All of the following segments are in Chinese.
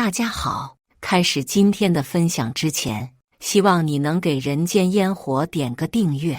大家好，开始今天的分享之前，希望你能给人间烟火点个订阅，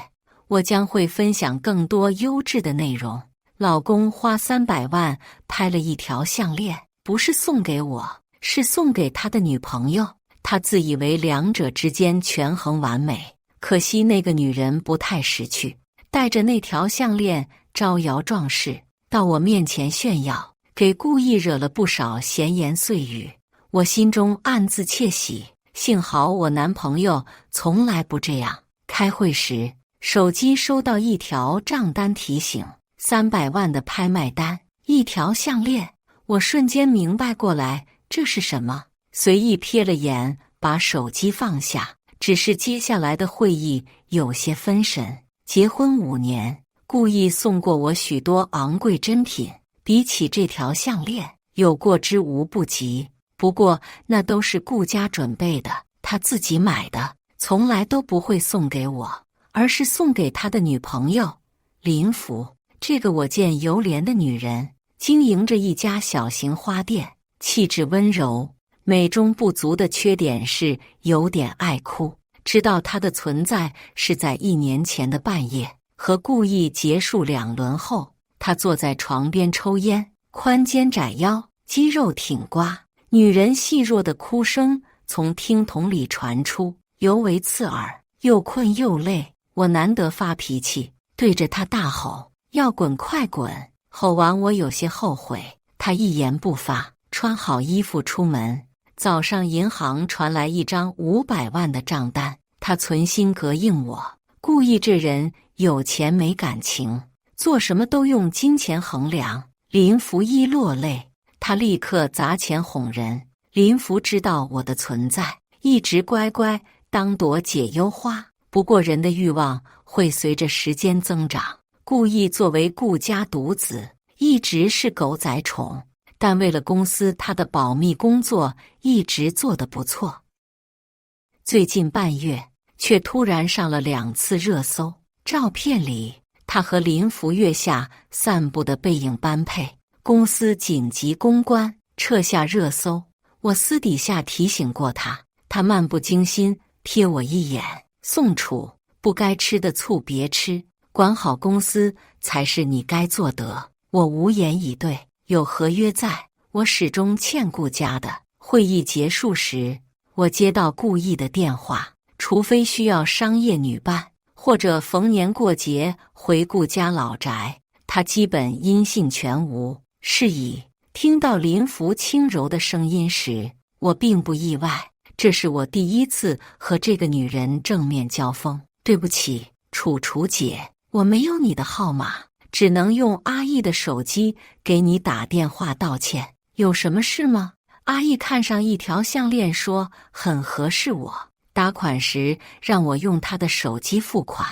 我将会分享更多优质的内容。老公花300万拍了一条项链，不是送给我，是送给他的女朋友。他自以为两者之间权衡完美，可惜那个女人不太识趣，带着那条项链招摇撞势，到我面前炫耀，给故意惹了不少闲言碎语。我心中暗自窃喜，幸好我男朋友从来不这样。开会时，手机收到一条账单提醒，300万的拍卖单，一条项链。我瞬间明白过来，这是什么？随意瞥了眼，把手机放下。只是接下来的会议有些分神。结婚5年，故意送过我许多昂贵珍品，比起这条项链，有过之无不及。不过那都是顾家准备的，他自己买的，从来都不会送给我，而是送给他的女朋友林福。这个我见犹怜的女人，经营着一家小型花店，气质温柔，美中不足的缺点是有点爱哭。知道她的存在是在1年前的半夜，和故意结束2轮后，她坐在床边抽烟，宽肩窄腰，肌肉挺刮。女人细弱的哭声从听筒里传出，尤为刺耳。又困又累，我难得发脾气，对着她大吼：“要滚快滚！”吼完我有些后悔，她一言不发，穿好衣服出门。早上银行传来一张500万的账单，她存心膈应我。故意这人有钱没感情，做什么都用金钱衡量。林福一落泪，他立刻砸钱哄人。林福知道我的存在，一直乖乖当朵解忧花。不过人的欲望会随着时间增长，故意作为顾家独子，一直是狗仔宠，但为了公司，他的保密工作一直做得不错。最近半月，却突然上了2次热搜。照片里，他和林福月下散步的背影般配。公司紧急公关，撤下热搜。我私底下提醒过他，他漫不经心瞥我一眼，宋楚，不该吃的醋别吃，管好公司才是你该做的。我无言以对，有合约在，我始终欠顾家的。会议结束时，我接到顾意的电话，除非需要商业女伴，或者逢年过节回顾家老宅，他基本音信全无。是以听到林福轻柔的声音时，我并不意外，这是我第一次和这个女人正面交锋。对不起，楚姐，我没有你的号码，只能用阿义的手机给你打电话道歉。有什么事吗？阿义看上一条项链，说很合适我，打款时让我用他的手机付款，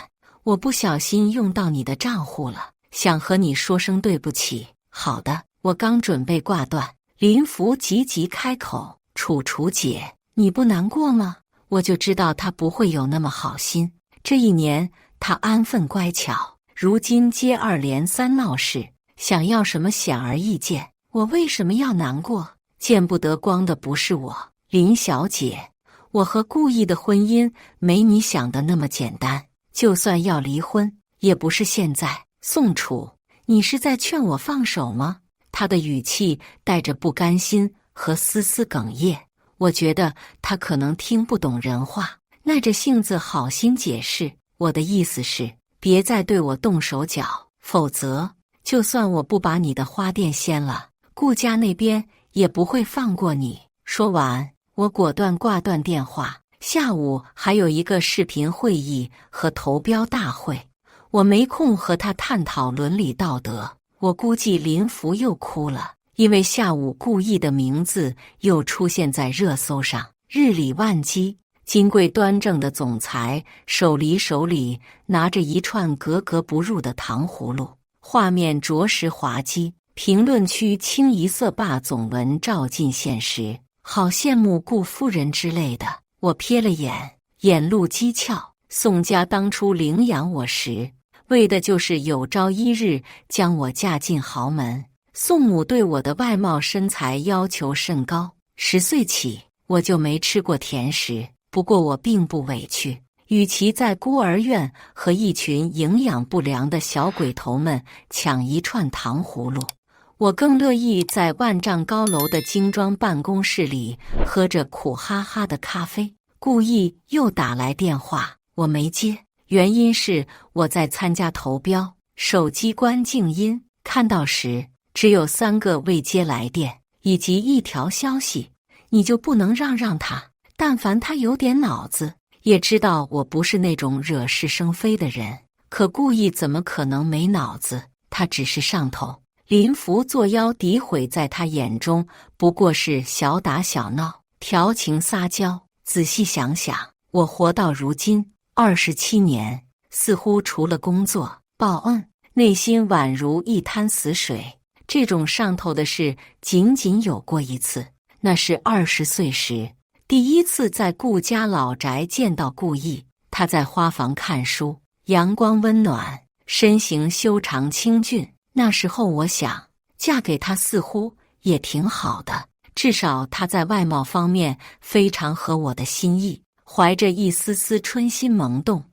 我不小心用到你的账户了，想和你说声对不起。好的，我刚准备挂断，林福急开口：“楚姐，你不难过吗？”我就知道他不会有那么好心。这1年，他安分乖巧，如今接2连3闹事，想要什么显而易见。我为什么要难过？见不得光的不是我，林小姐，我和顾意的婚姻没你想的那么简单，就算要离婚，也不是现在。宋楚，你是在劝我放手吗？他的语气带着不甘心和丝哽咽。我觉得他可能听不懂人话，耐着性子好心解释，我的意思是，别再对我动手脚，否则就算我不把你的花店掀了，顾家那边也不会放过你。说完，我果断挂断电话。下午还有一个视频会议和投标大会，我没空和他探讨伦理道德。我估计林福又哭了，因为下午顾意的名字又出现在热搜上，日理万机。金贵端正的总裁手里拿着一串格格不入的糖葫芦，画面着实滑稽。评论区清一色霸总文照进现实，好羡慕顾夫人之类的。我瞥了眼，眼露讥诮。宋家当初领养我时，为的就是有朝一日将我嫁进豪门。宋母对我的外貌身材要求甚高， 10岁起，我就没吃过甜食，不过我并不委屈。与其在孤儿院和一群营养不良的小鬼头们抢一串糖葫芦，我更乐意在万丈高楼的精装办公室里喝着苦哈哈的咖啡。故意又打来电话，我没接，原因是我在参加投标，手机关静音，看到时只有3个未接来电以及1条消息。你就不能让他？但凡他有点脑子，也知道我不是那种惹是生非的人。可故意怎么可能没脑子？他只是上头。林福作妖诋毁在他眼中不过是小打小闹、调情撒娇。仔细想想，我活到如今27年，似乎除了工作、报恩，内心宛如一滩死水。这种上头的事仅仅有过一次，那是20岁时，第一次在顾家老宅见到顾意。他在花房看书，阳光温暖，身形修长清俊。那时候我想，嫁给他似乎也挺好的，至少他在外貌方面非常合我的心意。怀着一丝丝春心萌动，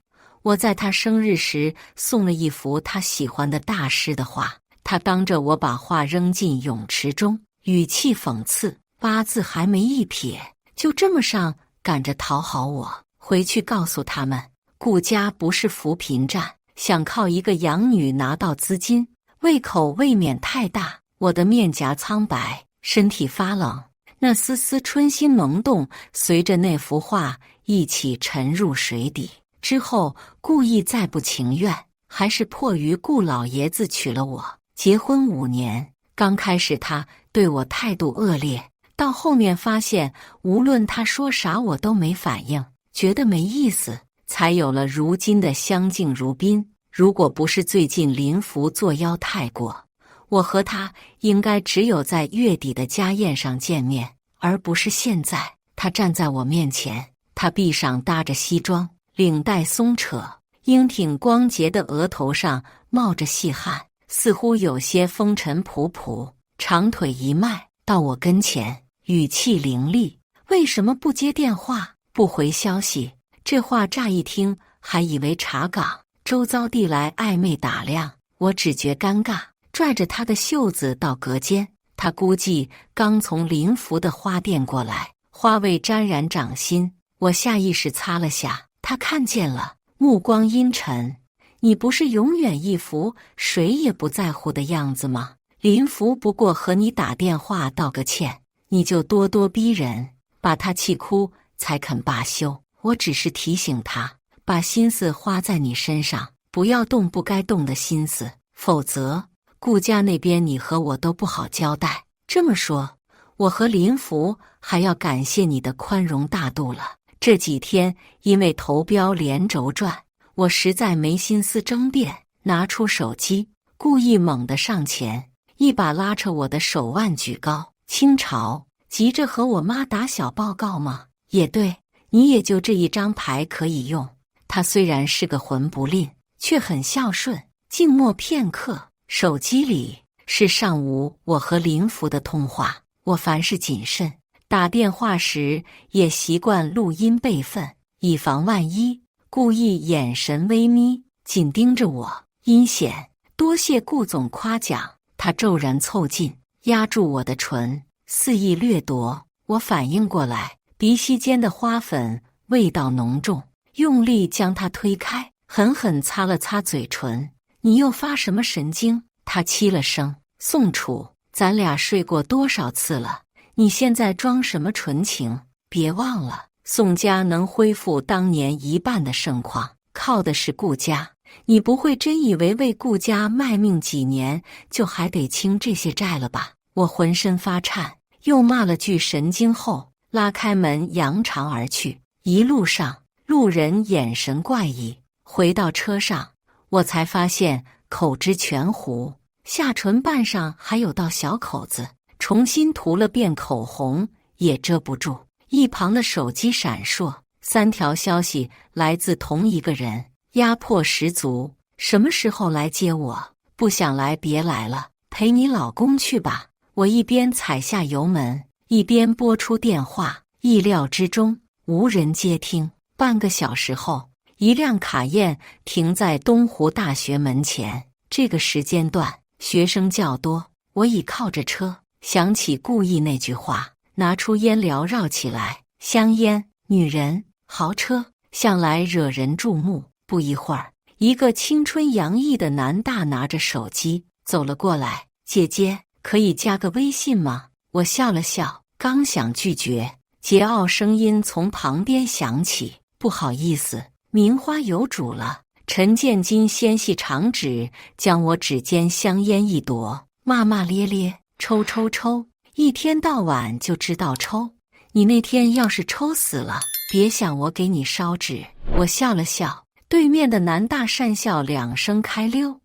我在他生日时送了一幅他喜欢的大师的画。他当着我把画扔进泳池中，语气讽刺：8字还没一撇，就这么上赶着讨好我。回去告诉他们，顾家不是扶贫站，想靠一个养女拿到资金，胃口未免太大。我的面颊苍白，身体发冷，那丝丝春心萌动随着那幅画一起沉入水底。之后顾意再不情愿，还是迫于顾老爷子娶了我。结婚5年，刚开始他对我态度恶劣，到后面发现无论他说啥我都没反应，觉得没意思，才有了如今的相敬如宾。如果不是最近林福作妖太过，我和他应该只有在月底的家宴上见面，而不是现在。他站在我面前，他臂上搭着西装，领带松扯，英挺光洁的额头上冒着细汗，似乎有些风尘仆仆，长腿一迈到我跟前，语气凌厉：为什么不接电话，不回消息？这话乍一听还以为查岗，周遭递来暧昧打量，我只觉尴尬，拽着他的袖子到隔间。他估计刚从林福的花店过来，花味沾染掌心，我下意识擦了下，他看见了，目光阴沉。你不是永远一副谁也不在乎的样子吗？林福不过和你打电话道个歉，你就咄咄逼人，把他气哭才肯罢休。我只是提醒他，把心思花在你身上，不要动不该动的心思，否则顾家那边你和我都不好交代。这么说，我和林福还要感谢你的宽容大度了。这几天因为投标连轴转，我实在没心思争辩，拿出手机，故意猛地上前，一把拉扯我的手腕举高。清朝，急着和我妈打小报告吗？也对，你也就这一张牌可以用。他虽然是个混不吝，却很孝顺。静默片刻，手机里是上午我和林福的通话。我凡事谨慎，打电话时也习惯录音备份，以防万一。故意眼神微眯，紧盯着我，阴险。多谢顾总夸奖。他骤然凑近，压住我的唇，肆意掠夺。我反应过来，鼻息间的花粉味道浓重，用力将他推开，狠狠擦了擦嘴唇。你又发什么神经？他凄了声。宋楚，咱俩睡过多少次了？你现在装什么纯情？别忘了，宋家能恢复当年1半的盛况，靠的是顾家。你不会真以为为顾家卖命几年，就还得清这些债了吧？我浑身发颤，又骂了句神经后，拉开门扬长而去。一路上，路人眼神怪异。回到车上，我才发现口之全糊，下唇瓣上还有道小口子，重新涂了遍口红也遮不住。一旁的手机闪烁，3条消息来自同一个人，压迫十足。什么时候来接我？不想来别来了，陪你老公去吧。我一边踩下油门，一边拨出电话，意料之中无人接听。半个小时后，一辆卡宴停在东湖大学门前。这个时间段学生较多，我倚靠着车，想起顾意那句话，拿出烟缭绕起来。香烟、女人、豪车，向来惹人注目。不一会儿，一个青春洋溢的男大拿着手机走了过来。姐姐，可以加个微信吗？我笑了笑，刚想拒绝，桀骜声音从旁边响起：不好意思，名花有主了。陈建金纤细长指将我指尖香烟一夺，骂骂咧咧：抽抽抽，一天到晚就知道抽。你那天要是抽死了，别想我给你烧纸。我笑了笑，对面的男大讪笑两声开溜。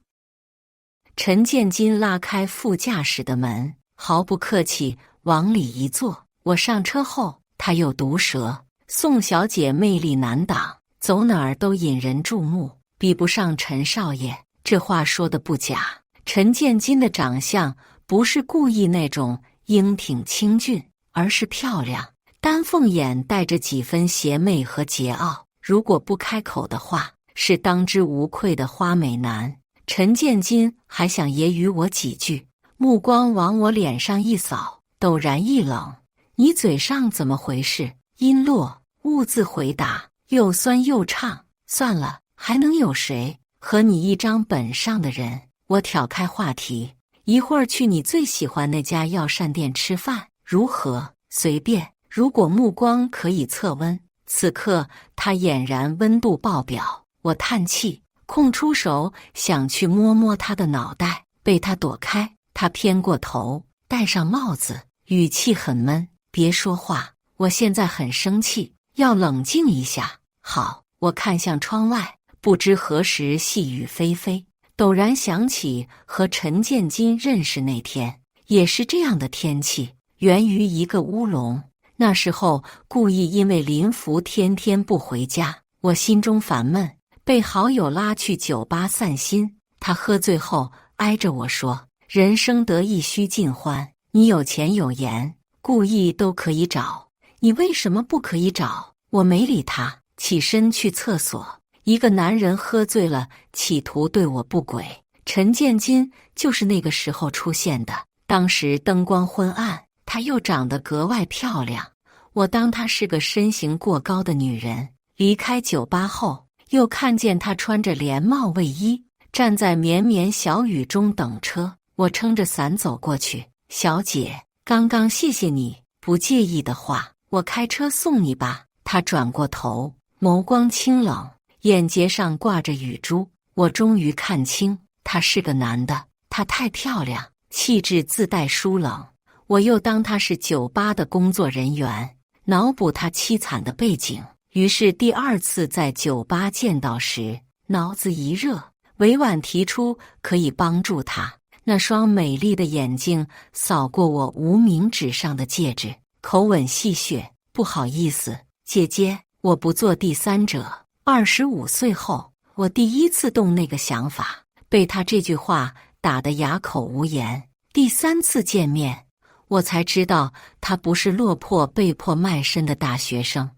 陈建金拉开副驾驶的门，毫不客气往里一坐。我上车后，他又毒舌：宋小姐魅力难挡，走哪儿都引人注目，比不上陈少爷。这话说的不假，陈建金的长相不是故意那种英挺清俊，而是漂亮。丹凤眼带着几分邪魅和桀骜，如果不开口的话，是当之无愧的花美男。陈建金还想揶揄我几句，目光往我脸上一扫，陡然一冷：你嘴上怎么回事？音落，兀自回答，又酸又畅。算了，还能有谁和你一张本上的人？我挑开话题，一会儿去你最喜欢那家药膳店吃饭，如何？随便。如果目光可以测温，此刻他俨然温度爆表。我叹气，空出手想去摸摸他的脑袋，被他躲开。他偏过头，戴上帽子，语气很闷：别说话，我现在很生气，要冷静一下。好，我看向窗外，不知何时细雨霏霏，陡然想起和陈建金认识那天，也是这样的天气，源于一个乌龙。那时候故意因为林福天天不回家，我心中烦闷，被好友拉去酒吧散心。他喝醉后挨着我说：人生得意须尽欢，你有钱有颜，故意都可以找，你为什么不可以找？我没理他，起身去厕所。一个男人喝醉了，企图对我不轨，陈建金就是那个时候出现的。当时灯光昏暗，她又长得格外漂亮，我当她是个身形过高的女人。离开酒吧后，又看见她穿着连帽卫衣，站在绵绵小雨中等车。我撑着伞走过去：小姐，刚刚谢谢你，不介意的话，我开车送你吧。她转过头，眸光清冷，眼睫上挂着雨珠。我终于看清，他是个男的。他太漂亮，气质自带疏冷。我又当他是酒吧的工作人员，脑补他凄惨的背景。于是第二次在酒吧见到时，脑子一热，委婉提出可以帮助他。那双美丽的眼睛扫过我无名指上的戒指，口吻戏谑：不好意思，姐姐，我不做第三者。25岁后，我第一次动那个想法，被他这句话打得哑口无言。第三次见面，我才知道他不是落魄被迫卖身的大学生，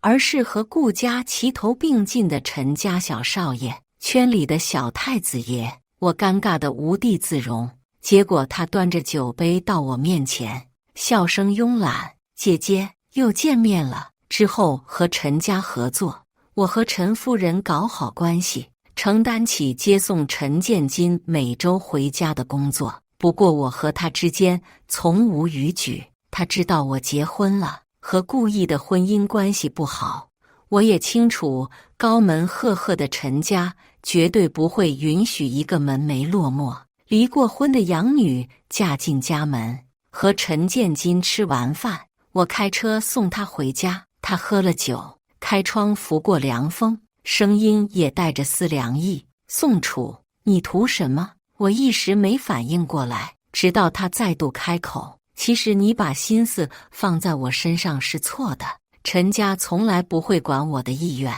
而是和顾家齐头并进的陈家小少爷，圈里的小太子爷。我尴尬得无地自容，结果他端着酒杯到我面前，笑声慵懒：姐姐，又见面了。之后和陈家合作，我和陈夫人搞好关系，承担起接送陈建金每周回家的工作。不过我和他之间从无逾矩，他知道我结婚了，和顾意的婚姻关系不好。我也清楚，高门赫赫的陈家绝对不会允许一个门楣落寞、离过婚的养女嫁进家门。和陈建金吃完饭，我开车送他回家。他喝了酒，开窗拂过凉风，声音也带着丝凉意：宋楚，你图什么？我一时没反应过来，直到他再度开口：其实你把心思放在我身上是错的，陈家从来不会管我的意愿，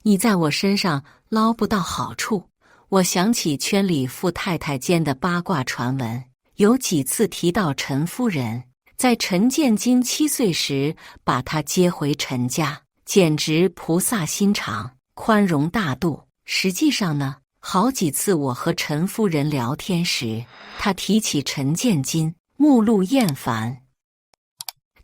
你在我身上捞不到好处。我想起圈里富太太间的八卦传闻，有几次提到陈夫人，在陈建金7岁时把他接回陈家，简直菩萨心肠，宽容大度。实际上呢，好几次我和陈夫人聊天时，他提起陈建金，目露厌烦。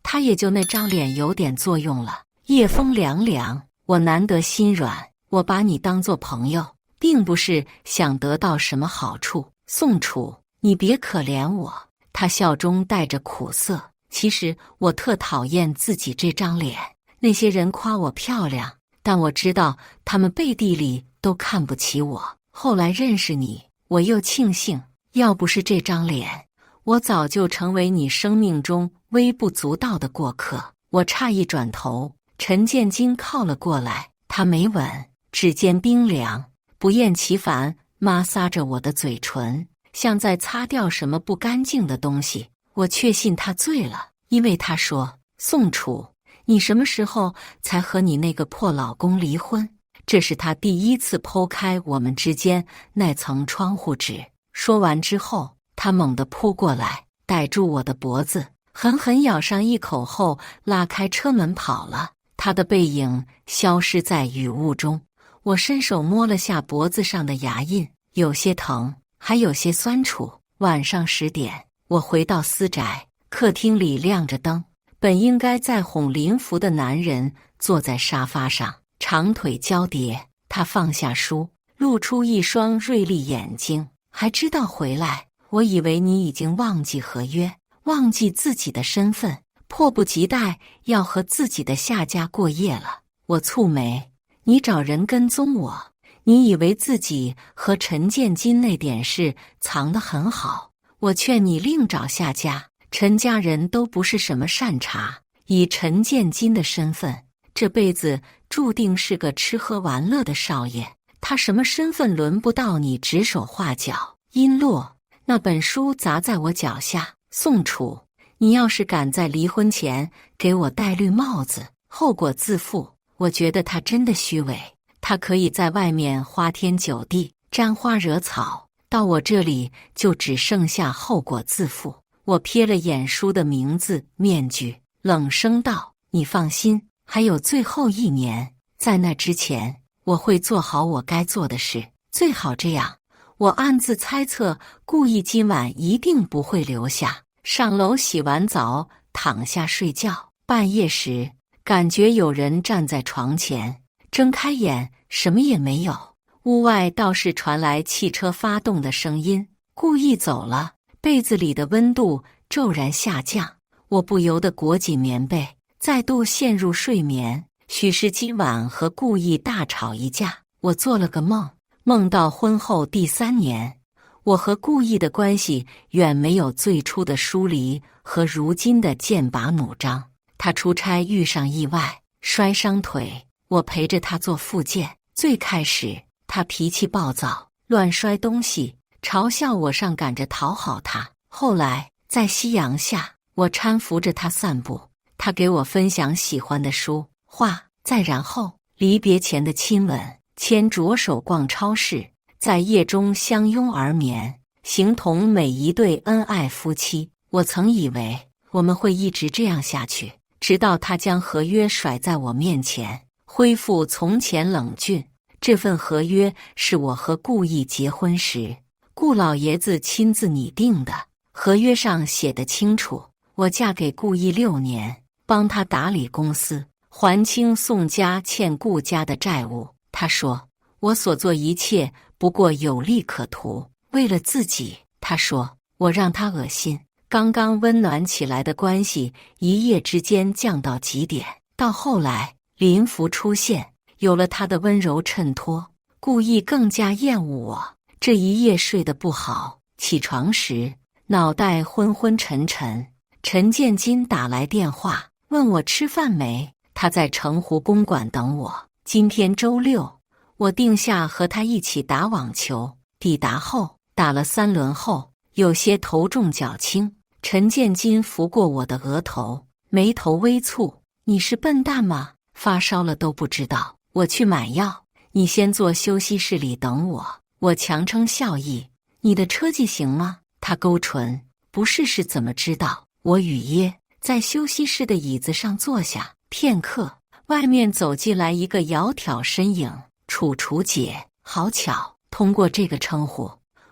他也就那张脸有点作用了。夜风凉凉，我难得心软，我把你当作朋友，并不是想得到什么好处。宋楚，你别可怜我。他笑中带着苦涩。其实我特讨厌自己这张脸。那些人夸我漂亮，但我知道他们背地里都看不起我。后来认识你，我又庆幸，要不是这张脸，我早就成为你生命中微不足道的过客。我诧异转头，陈建金靠了过来，他没吻，指尖冰凉，不厌其烦摩挲着我的嘴唇，像在擦掉什么不干净的东西。我确信他醉了，因为他说：“宋楚，你什么时候才和你那个破老公离婚？”这是他第一次剖开我们之间那层窗户纸。说完之后，他猛地扑过来，逮住我的脖子，狠狠咬上一口后拉开车门跑了。他的背影消失在雨雾中。我伸手摸了下脖子上的牙印，有些疼，还有些酸楚。晚上10点，我回到私宅，客厅里亮着灯。本应该在哄林福的男人坐在沙发上，长腿交叠。他放下书，露出一双锐利眼睛。还知道回来？我以为你已经忘记合约，忘记自己的身份，迫不及待要和自己的下家过夜了。我蹙眉，你找人跟踪我，你以为自己和陈建金那点事藏得很好。我劝你另找下家，陈家人都不是什么善茬。以陈建金的身份，这辈子注定是个吃喝玩乐的少爷。他什么身份轮不到你指手画脚。音落，那本书砸在我脚下。宋楚，你要是敢在离婚前给我戴绿帽子，后果自负。我觉得他真的虚伪，他可以在外面花天酒地，沾花惹草，到我这里就只剩下后果自负。我瞥了眼书的名字面具，冷声道：“你放心，还有最后1年，在那之前，我会做好我该做的事，最好这样。”我暗自猜测，顾意今晚一定不会留下。上楼洗完澡，躺下睡觉。半夜时，感觉有人站在床前，睁开眼，什么也没有。屋外倒是传来汽车发动的声音。顾意走了，被子里的温度骤然下降。我不由得裹紧棉被，再度陷入睡眠。许是今晚和顾意大吵一架。我做了个梦。梦到婚后第3年，我和顾意的关系远没有最初的疏离和如今的剑拔弩张。他出差遇上意外，摔伤腿，我陪着他做复健。最开始，他脾气暴躁，乱摔东西，嘲笑我上赶着讨好他。后来，在夕阳下，我搀扶着他散步，他给我分享喜欢的书、画。再然后，离别前的亲吻。牵着手逛超市，在夜中相拥而眠，形同每一对恩爱夫妻。我曾以为我们会一直这样下去，直到他将合约甩在我面前，恢复从前冷峻。这份合约是我和顾意结婚时，顾老爷子亲自拟定的。合约上写得清楚，我嫁给顾意6年，帮他打理公司，还清宋家欠顾家的债务。他说，我所做一切不过有利可图，为了自己。他说，我让他恶心。刚刚温暖起来的关系一夜之间降到极点。到后来，林福出现，有了他的温柔衬托，顾意更加厌恶我。这一夜睡得不好，起床时脑袋昏昏沉沉。陈建金打来电话，问我吃饭没，他在城湖公馆等我。今天周六，我定下和他一起打网球。抵达后，打了3轮后，有些头重脚轻。陈建金拂过我的额头，眉头微蹙：“你是笨蛋吗？发烧了都不知道。我去买药，你先坐休息室里等我。”我强撑笑意：“你的车技行吗？”他勾唇：“不试试怎么知道？”我语噎：“在休息室的椅子上坐下。片刻，外面走进来一个窈窕身影，楚楚姐。好巧，通过这个称呼，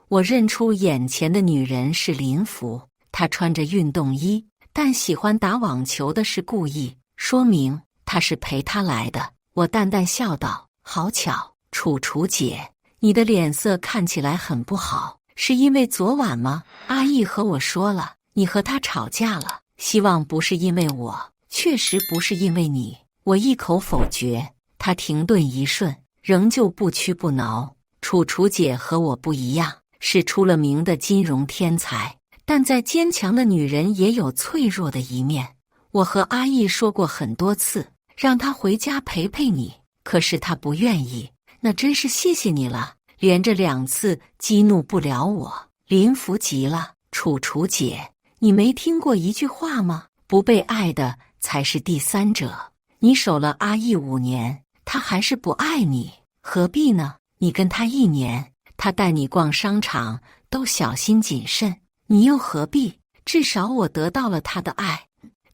我认出眼前的女人是林福。她穿着运动衣，但喜欢打网球的是故意，说明她是陪她来的。我淡淡笑道：好巧，楚楚姐，你的脸色看起来很不好，是因为昨晚吗？阿义和我说了，你和他吵架了，希望不是因为我。确实不是因为你。我一口否决。他停顿一瞬，仍旧不屈不挠。楚楚姐和我不一样，是出了名的金融天才，但再坚强的女人也有脆弱的一面。我和阿义说过很多次，让她回家陪陪你，可是她不愿意。那真是谢谢你了，连着2次激怒不了我。林福急了：楚楚姐，你没听过一句话吗？不被爱的才是第三者。你守了阿义5年，他还是不爱你，何必呢？你跟他1年，他带你逛商场都小心谨慎，你又何必？至少我得到了他的爱，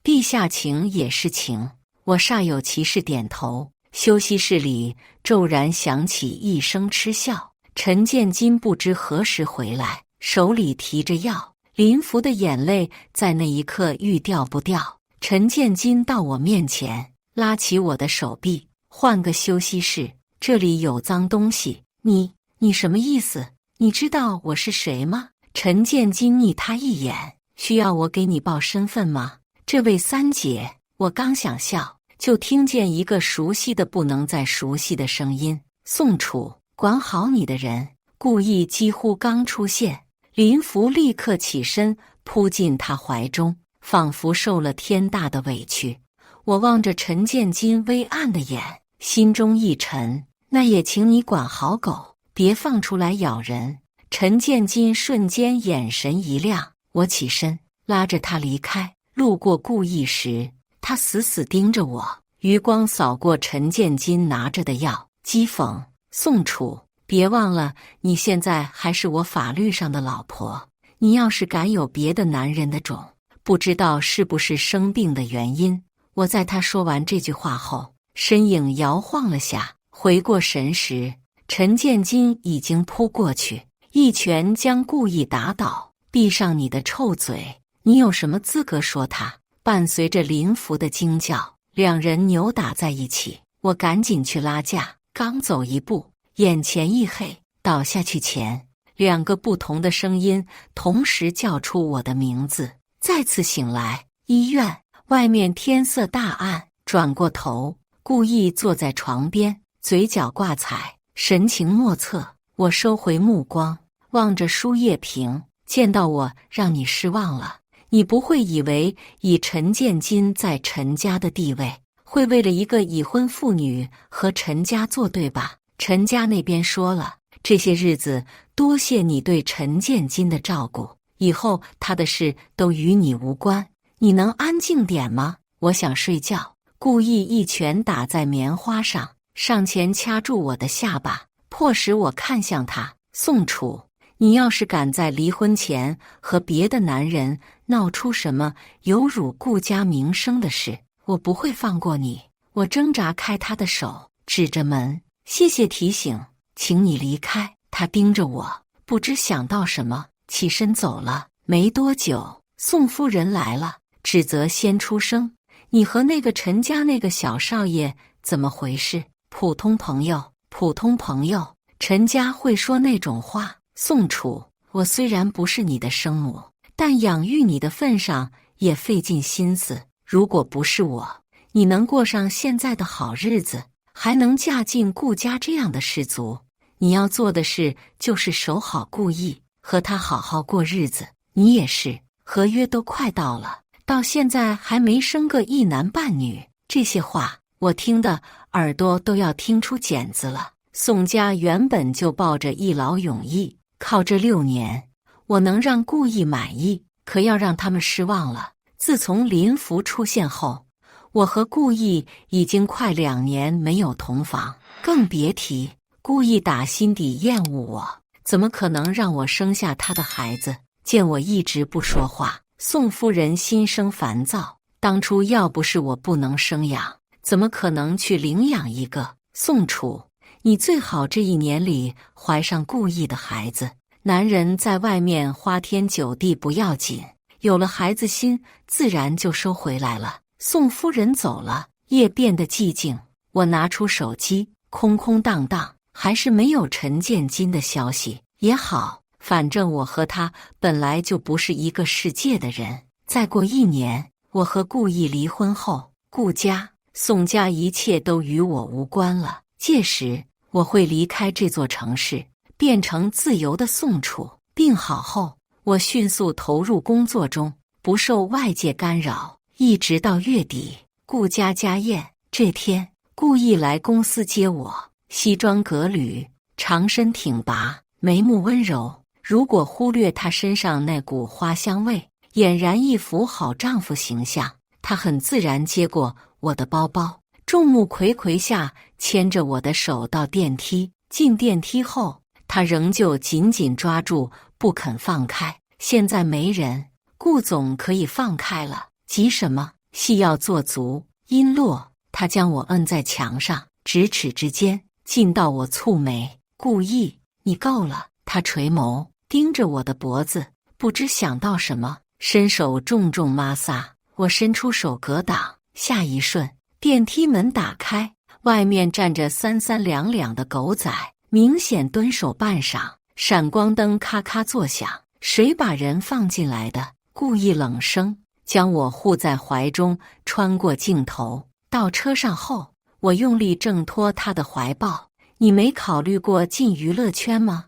地下情也是情。我煞有其事点头。休息室里骤然响起一声嗤笑。陈建金不知何时回来，手里提着药。林福的眼泪在那一刻欲掉不掉。陈建金到我面前，拉起我的手臂：换个休息室，这里有脏东西。你什么意思？你知道我是谁吗？陈建金睨他一眼：需要我给你报身份吗？这位三姐。我刚想笑，就听见一个熟悉的不能再熟悉的声音：宋楚，管好你的人。故意几乎刚出现，林福立刻起身扑进他怀中，仿佛受了天大的委屈。我望着陈建金微暗的眼，心中一沉。那也请你管好狗，别放出来咬人。陈建金瞬间眼神一亮。我起身拉着他离开。路过顾义时，他死死盯着我，余光扫过陈建金拿着的药，讥讽：宋楚，别忘了你现在还是我法律上的老婆。你要是敢有别的男人的种，不知道是不是生病的原因。我在他说完这句话后，身影摇晃了下，回过神时，陈建金已经扑过去，一拳将顾义打倒。闭上你的臭嘴，你有什么资格说他？伴随着林福的惊叫，两人扭打在一起。我赶紧去拉架，刚走一步，眼前一黑，倒下去前，2个不同的声音同时叫出我的名字。再次醒来，医院外面天色大暗，转过头，顾义坐在床边，嘴角挂彩，神情莫测。我收回目光，望着输液瓶，见到我让你失望了。你不会以为以陈建金在陈家的地位，会为了一个已婚妇女和陈家作对吧？陈家那边说了，这些日子多谢你对陈建金的照顾，以后他的事都与你无关。你能安静点吗？我想睡觉。故意一拳打在棉花上，上前掐住我的下巴，迫使我看向他。宋楚，你要是敢在离婚前和别的男人闹出什么有辱顾家名声的事，我不会放过你。我挣扎开他的手，指着门：谢谢提醒，请你离开。他盯着我，不知想到什么，起身走了。没多久，宋夫人来了，指责先出声：你和那个陈家那个小少爷怎么回事？普通朋友，普通朋友，陈家会说那种话？宋楚，我虽然不是你的生母，但养育你的份上也费尽心思。如果不是我，你能过上现在的好日子，还能嫁进顾家这样的氏族？你要做的事就是守好顾义，和他好好过日子。你也是，合约都快到了，到现在还没生个一男半女。这些话我听的耳朵都要听出茧子了。宋家原本就抱着一劳永逸，靠这6年，我能让顾义满意，可要让他们失望了。自从林福出现后，我和顾义已经快2年没有同房，更别提顾义打心底厌恶我，怎么可能让我生下他的孩子？见我一直不说话，宋夫人心生烦躁，当初要不是我不能生养，怎么可能去领养一个？宋楚，你最好这1年里怀上顾意的孩子。男人在外面花天酒地不要紧，有了孩子心自然就收回来了。宋夫人走了，夜变得寂静。我拿出手机，空空荡荡，还是没有陈建金的消息。也好，反正我和他本来就不是一个世界的人。再过1年，我和顾意离婚后，顾家、宋家一切都与我无关了。届时，我会离开这座城市，变成自由的宋楚。病好后，我迅速投入工作中，不受外界干扰，一直到月底。顾家家宴这天，顾意来公司接我，西装革履，长身挺拔，眉目温柔。如果忽略他身上那股花香味，俨然一副好丈夫形象。他很自然接过我的包包，众目睽睽下牵着我的手到电梯。进电梯后，他仍旧紧紧抓住，不肯放开。现在没人，顾总可以放开了，急什么？戏要做足。音落，他将我摁在墙上，咫尺之间，近到我蹙眉。顾意，你够了。他垂眸，盯着我的脖子，不知想到什么，伸手重重摩挲。我伸出手格挡，下一瞬，电梯门打开，外面站着3、3两两的狗仔，明显蹲守半晌。闪光灯咔咔作响，谁把人放进来的？顾意冷声，将我护在怀中，穿过镜头。到车上后，我用力挣脱他的怀抱。你没考虑过进娱乐圈吗？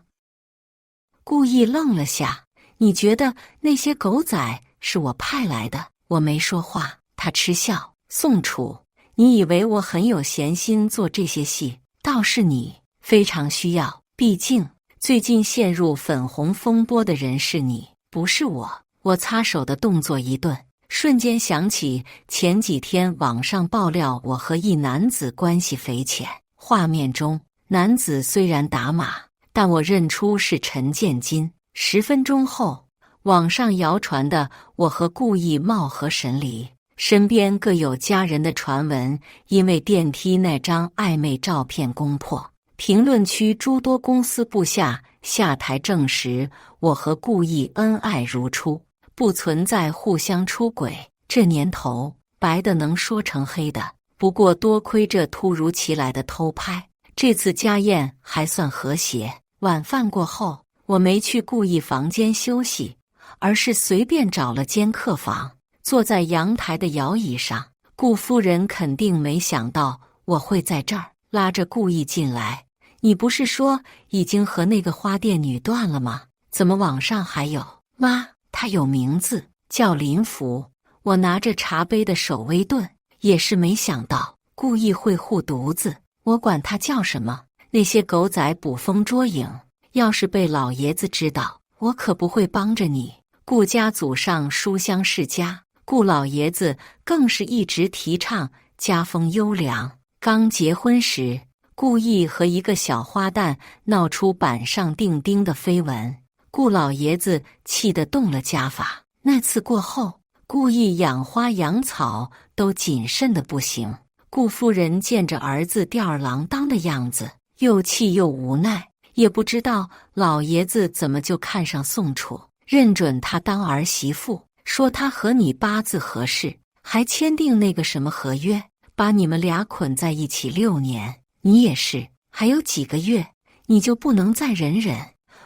顾意愣了下，你觉得那些狗仔是我派来的？我没说话，他嗤笑。宋楚，你以为我很有闲心做这些戏？倒是你非常需要，毕竟最近陷入粉红风波的人是你，不是我。我擦手的动作一顿，瞬间想起前几天网上爆料我和一男子关系匪浅，画面中男子虽然打码，但我认出是陈建金。10分钟后，网上谣传的我和顾意貌合神离，身边各有家人的传闻，因为电梯那张暧昧照片攻破。评论区诸多公司部下下台证实，我和顾意恩爱如初，不存在互相出轨。这年头，白的能说成黑的，不过多亏这突如其来的偷拍，这次家宴还算和谐。晚饭过后，我没去顾意房间休息，而是随便找了间客房，坐在阳台的摇椅上。顾夫人肯定没想到我会在这儿，拉着顾意进来。你不是说已经和那个花店女断了吗？怎么网上还有？妈，她有名字，叫林福。我拿着茶杯的手微顿，也是没想到顾意会护犊子。我管他叫什么？那些狗仔捕风捉影，要是被老爷子知道，我可不会帮着你。顾家祖上书香世家，顾老爷子更是一直提倡家风优良。刚结婚时，顾意和一个小花旦闹出板上钉钉的绯闻，顾老爷子气得动了家法。那次过后，顾意养花养草都谨慎的不行。顾夫人见着儿子吊儿郎当的样子，又气又无奈，也不知道老爷子怎么就看上宋楚，认准他当儿媳妇，说他和你八字合适，还签订那个什么合约，把你们俩捆在一起6年。你也是，还有几个月，你就不能再忍忍？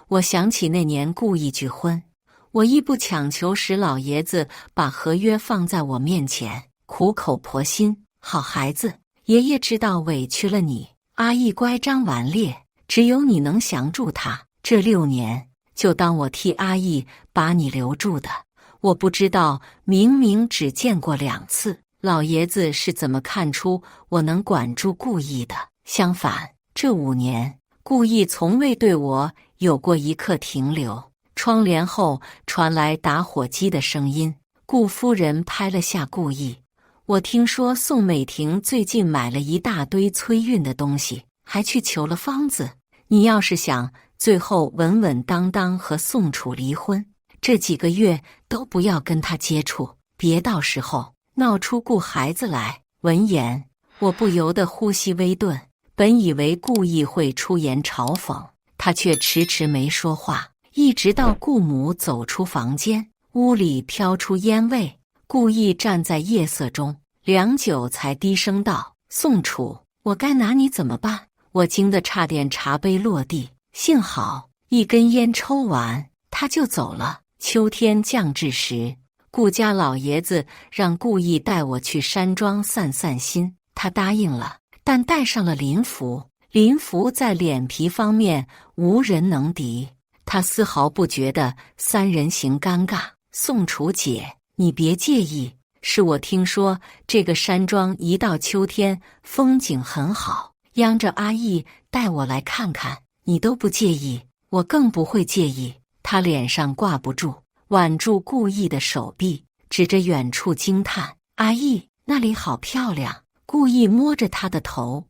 我想起那年顾意拒婚，我亦不强求使老爷子把合约放在我面前，苦口婆心。好孩子，爷爷知道委屈了你。阿义乖张顽劣，只有你能降住他。这6年，就当我替阿义把你留住的。我不知道，明明只见过2次，老爷子是怎么看出我能管住顾意的？相反，这5年，顾意从未对我有过一刻停留。窗帘后传来打火机的声音，顾夫人拍了下顾意。我听说宋美婷最近买了一大堆催孕的东西，还去求了方子。你要是想最后稳稳当当和宋楚离婚，这几个月都不要跟他接触，别到时候闹出顾孩子来。闻言，我不由得呼吸微顿，本以为顾意会出言嘲讽，他却迟迟没说话，一直到顾母走出房间，屋里飘出烟味。顾意站在夜色中，良久才低声道：“宋楚，我该拿你怎么办？”我惊得差点茶杯落地，幸好一根烟抽完，他就走了。秋天将至时，顾家老爷子让顾意带我去山庄散散心，他答应了，但带上了林福。林福在脸皮方面无人能敌，他丝毫不觉得三人行尴尬。宋楚姐，你别介意，是我听说这个山庄一到秋天风景很好，央着阿义带我来看看，你都不介意，我更不会介意。他脸上挂不住，挽住顾意的手臂，指着远处惊叹：“阿义，那里好漂亮！”顾意摸着他的头，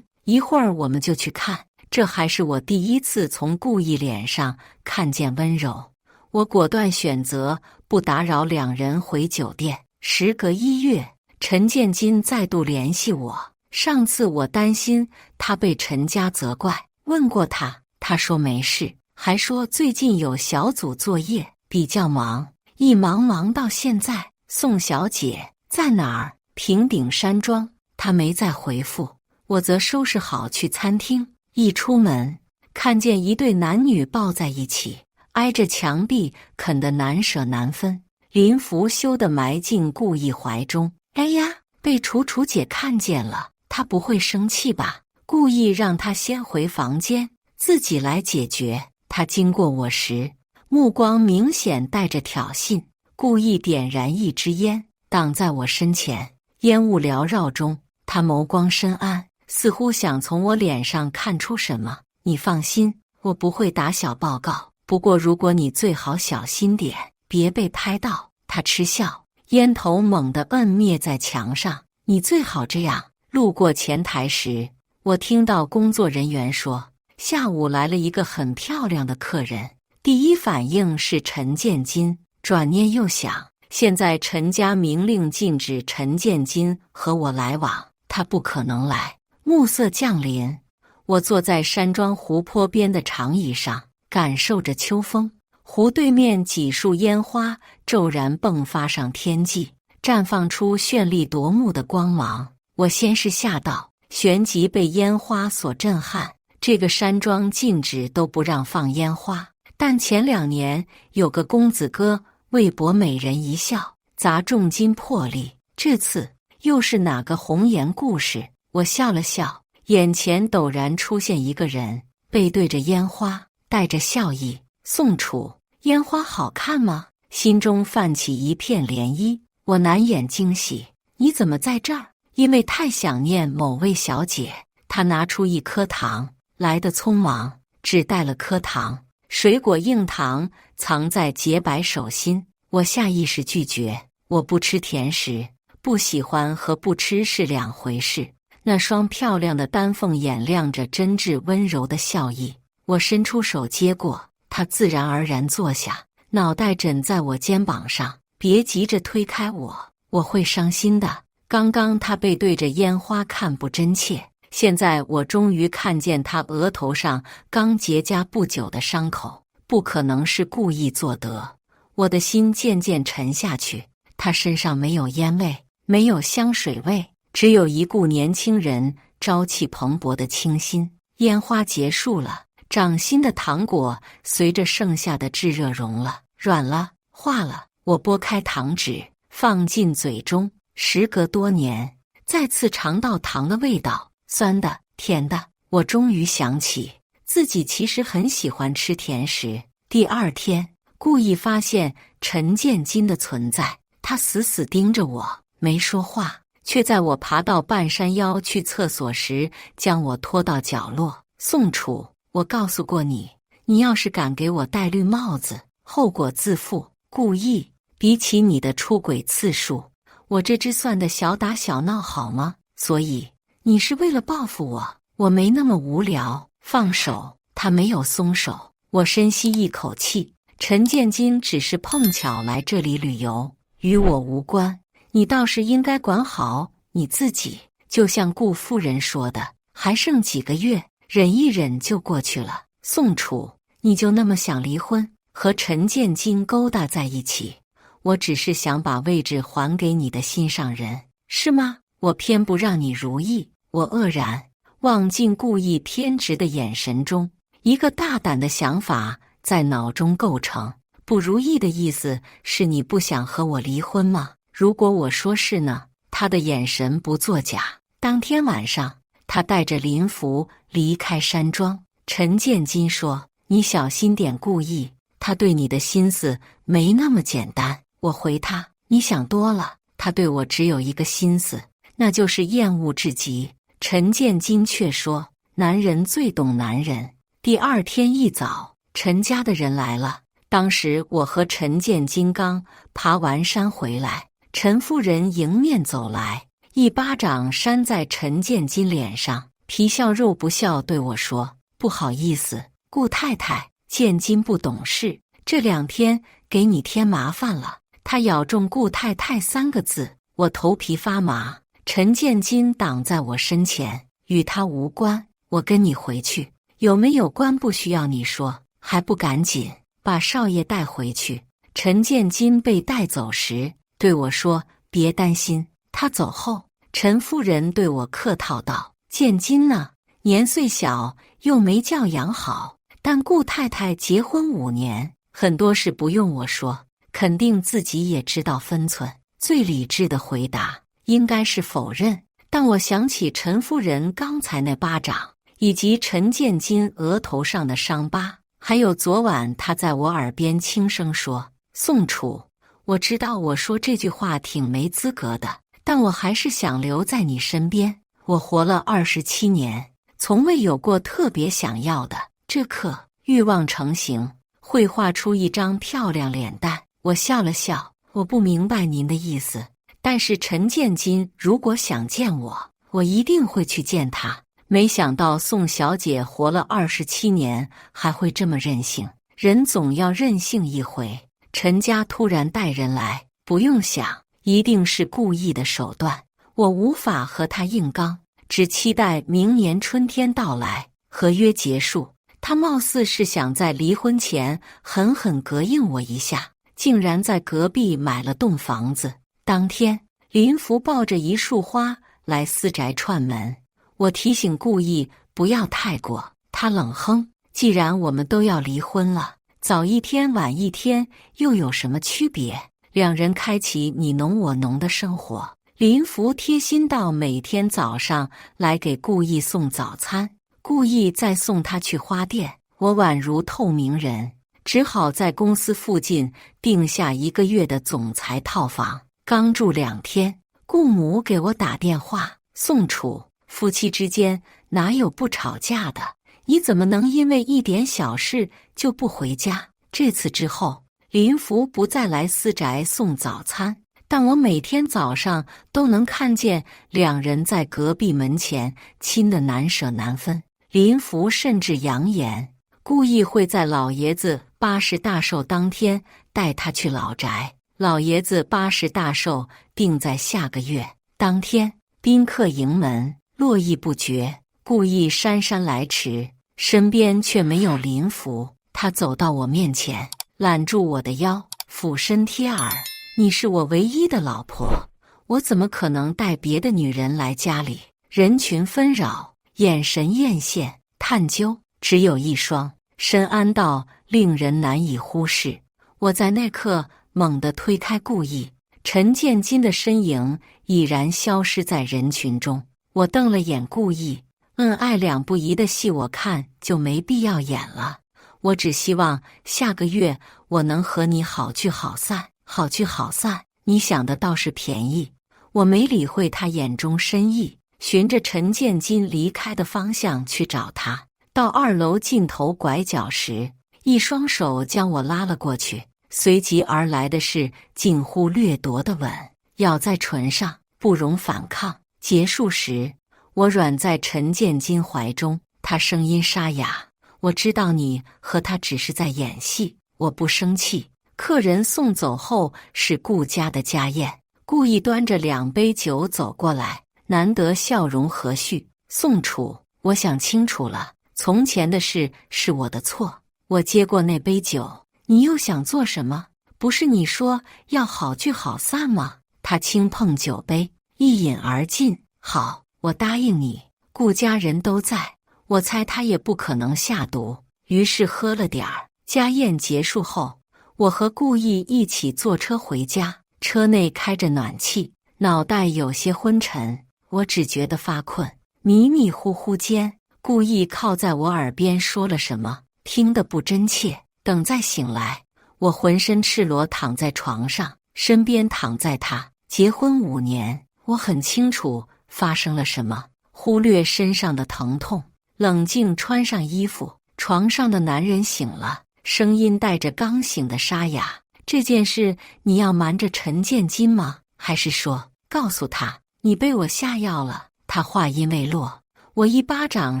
一会儿我们就去看。这还是我第一次从顾意脸上看见温柔。我果断选择不打扰两人回酒店。时隔1月，陈建金再度联系我。上次我担心他被陈家责怪，问过他，他说没事，还说最近有小组作业，比较忙，一忙到现在。宋小姐在哪儿？平顶山庄。他没再回复。我则收拾好去餐厅，一出门看见一对男女抱在一起，挨着墙壁啃得难舍难分。林福羞得埋进顾意怀中。哎呀，被楚楚姐看见了，她不会生气吧？顾意让他先回房间，自己来解决。他经过我时，目光明显带着挑衅，故意点燃一支烟，挡在我身前。烟雾缭绕中，他眸光深暗，似乎想从我脸上看出什么。你放心，我不会打小报告，不过如果你最好小心点，别被拍到。他嗤笑，烟头猛地摁灭在墙上。你最好这样。路过前台时，我听到工作人员说，下午来了一个很漂亮的客人。第一反应是陈建金，转念又想，现在陈家明令禁止陈建金和我来往，他不可能来。暮色降临，我坐在山庄湖泊边的长椅上，感受着秋风。湖对面几束烟花骤然迸发上天际，绽放出绚丽夺目的光芒。我先是吓到，旋即被烟花所震撼。这个山庄禁止都不让放烟花，但前2年有个公子哥为博美人一笑，砸重金魄力。这次又是哪个红颜故事？我笑了笑，眼前陡然出现一个人，背对着烟花，带着笑意。宋楚，烟花好看吗？心中泛起一片涟漪，我难掩惊喜。你怎么在这儿？因为太想念某位小姐。他拿出一颗糖，来得匆忙，只带了颗糖，水果硬糖藏在洁白手心。我下意识拒绝，我不吃甜食，不喜欢和不吃是两回事。那双漂亮的丹凤眼亮着真挚温柔的笑意，我伸出手接过，他自然而然坐下，脑袋枕在我肩膀上。别急着推开我，我会伤心的。刚刚他背对着烟花看不真切，现在我终于看见他额头上刚结痂不久的伤口，不可能是故意做得。我的心渐渐沉下去。他身上没有烟味，没有香水味，只有一股年轻人朝气蓬勃的清新。烟花结束了，掌心的糖果随着剩下的炙热融了，软了，化了。我拨开糖纸，放进嘴中。时隔多年，再次尝到糖的味道，酸的，甜的。我终于想起自己其实很喜欢吃甜食。第2天，故意发现陈建金的存在，他死死盯着我，没说话，却在我爬到半山腰去厕所时，将我拖到角落。宋楚，我告诉过你，你要是敢给我戴绿帽子，后果自负。故意，比起你的出轨次数，我这只算的小打小闹好吗？所以你是为了报复我？我没那么无聊。放手。他没有松手。我深吸一口气。陈建金只是碰巧来这里旅游，与我无关。你倒是应该管好你自己。就像顾夫人说的，还剩几个月，忍一忍就过去了。宋楚，你就那么想离婚，和陈建金勾搭在一起？我只是想把位置还给你的心上人，是吗？我偏不让你如意。我愕然望进顾意偏执的眼神中，一个大胆的想法在脑中构成。不如意的意思是你不想和我离婚吗？如果我说是呢？他的眼神不作假。当天晚上，他带着林福离开山庄。陈建金说：“你小心点，顾意，他对你的心思没那么简单。”我回他：“你想多了，他对我只有一个心思，那就是厌恶至极。”陈建金却说：“男人最懂男人。”第二天一早，陈家的人来了。当时我和陈建金刚爬完山回来，陈夫人迎面走来，一巴掌扇在陈建金脸上，皮笑肉不笑对我说：“不好意思，顾太太，建金不懂事，这2天给你添麻烦了。”他咬中顾太太3个字，我头皮发麻。陈建金挡在我身前：“与他无关，我跟你回去。有没有关不需要你说，还不赶紧把少爷带回去。”陈建金被带走时对我说：“别担心。”他走后，陈夫人对我客套道：“建金呢，年岁小，又没教养好。但顾太太结婚5年，很多事不用我说，肯定自己也知道分寸。”最理智的回答应该是否认，但我想起陈夫人刚才那巴掌，以及陈建金额头上的伤疤，还有昨晚他在我耳边轻声说：“宋楚，我知道我说这句话挺没资格的，但我还是想留在你身边。我活了27年，从未有过特别想要的，这刻欲望成型，绘画出一张漂亮脸蛋。”我笑了笑：“我不明白您的意思，但是陈建金如果想见我，我一定会去见他。”没想到宋小姐活了27年，还会这么任性。人总要任性一回。陈家突然带人来，不用想，一定是故意的手段。我无法和他硬刚，只期待明年春天到来，合约结束。他貌似是想在离婚前狠狠膈应我一下，竟然在隔壁买了栋房子。当天，林福抱着一束花来私宅串门。我提醒顾意不要太过，他冷哼：“既然我们都要离婚了，早一天晚一天又有什么区别？”两人开启你侬我侬的生活。林福贴心到每天早上来给顾意送早餐，顾意再送他去花店。我宛如透明人，只好在公司附近订下1个月的总裁套房。刚住2天，顾母给我打电话：“宋楚，夫妻之间哪有不吵架的？你怎么能因为一点小事就不回家？”这次之后，林福不再来私宅送早餐，但我每天早上都能看见两人在隔壁门前亲得难舍难分。林福甚至扬言，故意会在老爷子80大寿当天带他去老宅。老爷子80大寿定在下个月。当天，宾客迎门，络绎不绝，故意姗姗来迟，身边却没有林福。他走到我面前，揽住我的腰，俯身贴耳：“你是我唯一的老婆，我怎么可能带别的女人来家里？”人群纷扰，眼神艳羡，探究，只有一双，深谙到令人难以忽视。我在那刻猛地推开顾意，陈建金的身影已然消失在人群中。我瞪了眼顾意，恩爱2不疑的戏我看就没必要演了。我只希望下个月我能和你好聚好散，好聚好散。你想的倒是便宜。我没理会他眼中深意，循着陈建金离开的方向去找他。到2楼尽头拐角时，一双手将我拉了过去，随即而来的是近乎掠夺的吻，咬在唇上，不容反抗。结束时，我软在陈建金怀中，他声音沙哑：“我知道你和他只是在演戏，我不生气。”客人送走后是顾家的家宴，故意端着2杯酒走过来，难得笑容和煦。宋楚，我想清楚了，从前的事是我的错，我接过那杯酒，你又想做什么？不是你说要好聚好散吗？他轻碰酒杯，一饮而尽。好，我答应你。顾家人都在，我猜他也不可能下毒，于是喝了点儿。家宴结束后，我和顾意一起坐车回家，车内开着暖气，脑袋有些昏沉，我只觉得发困。迷迷糊糊间，顾意靠在我耳边说了什么，听得不真切。等再醒来，我浑身赤裸躺在床上，身边躺在他。结婚5年，我很清楚发生了什么，忽略身上的疼痛，冷静穿上衣服。床上的男人醒了，声音带着刚醒的沙哑。这件事你要瞒着陈建金吗？还是说告诉他你被我下药了？他话音未落，我一巴掌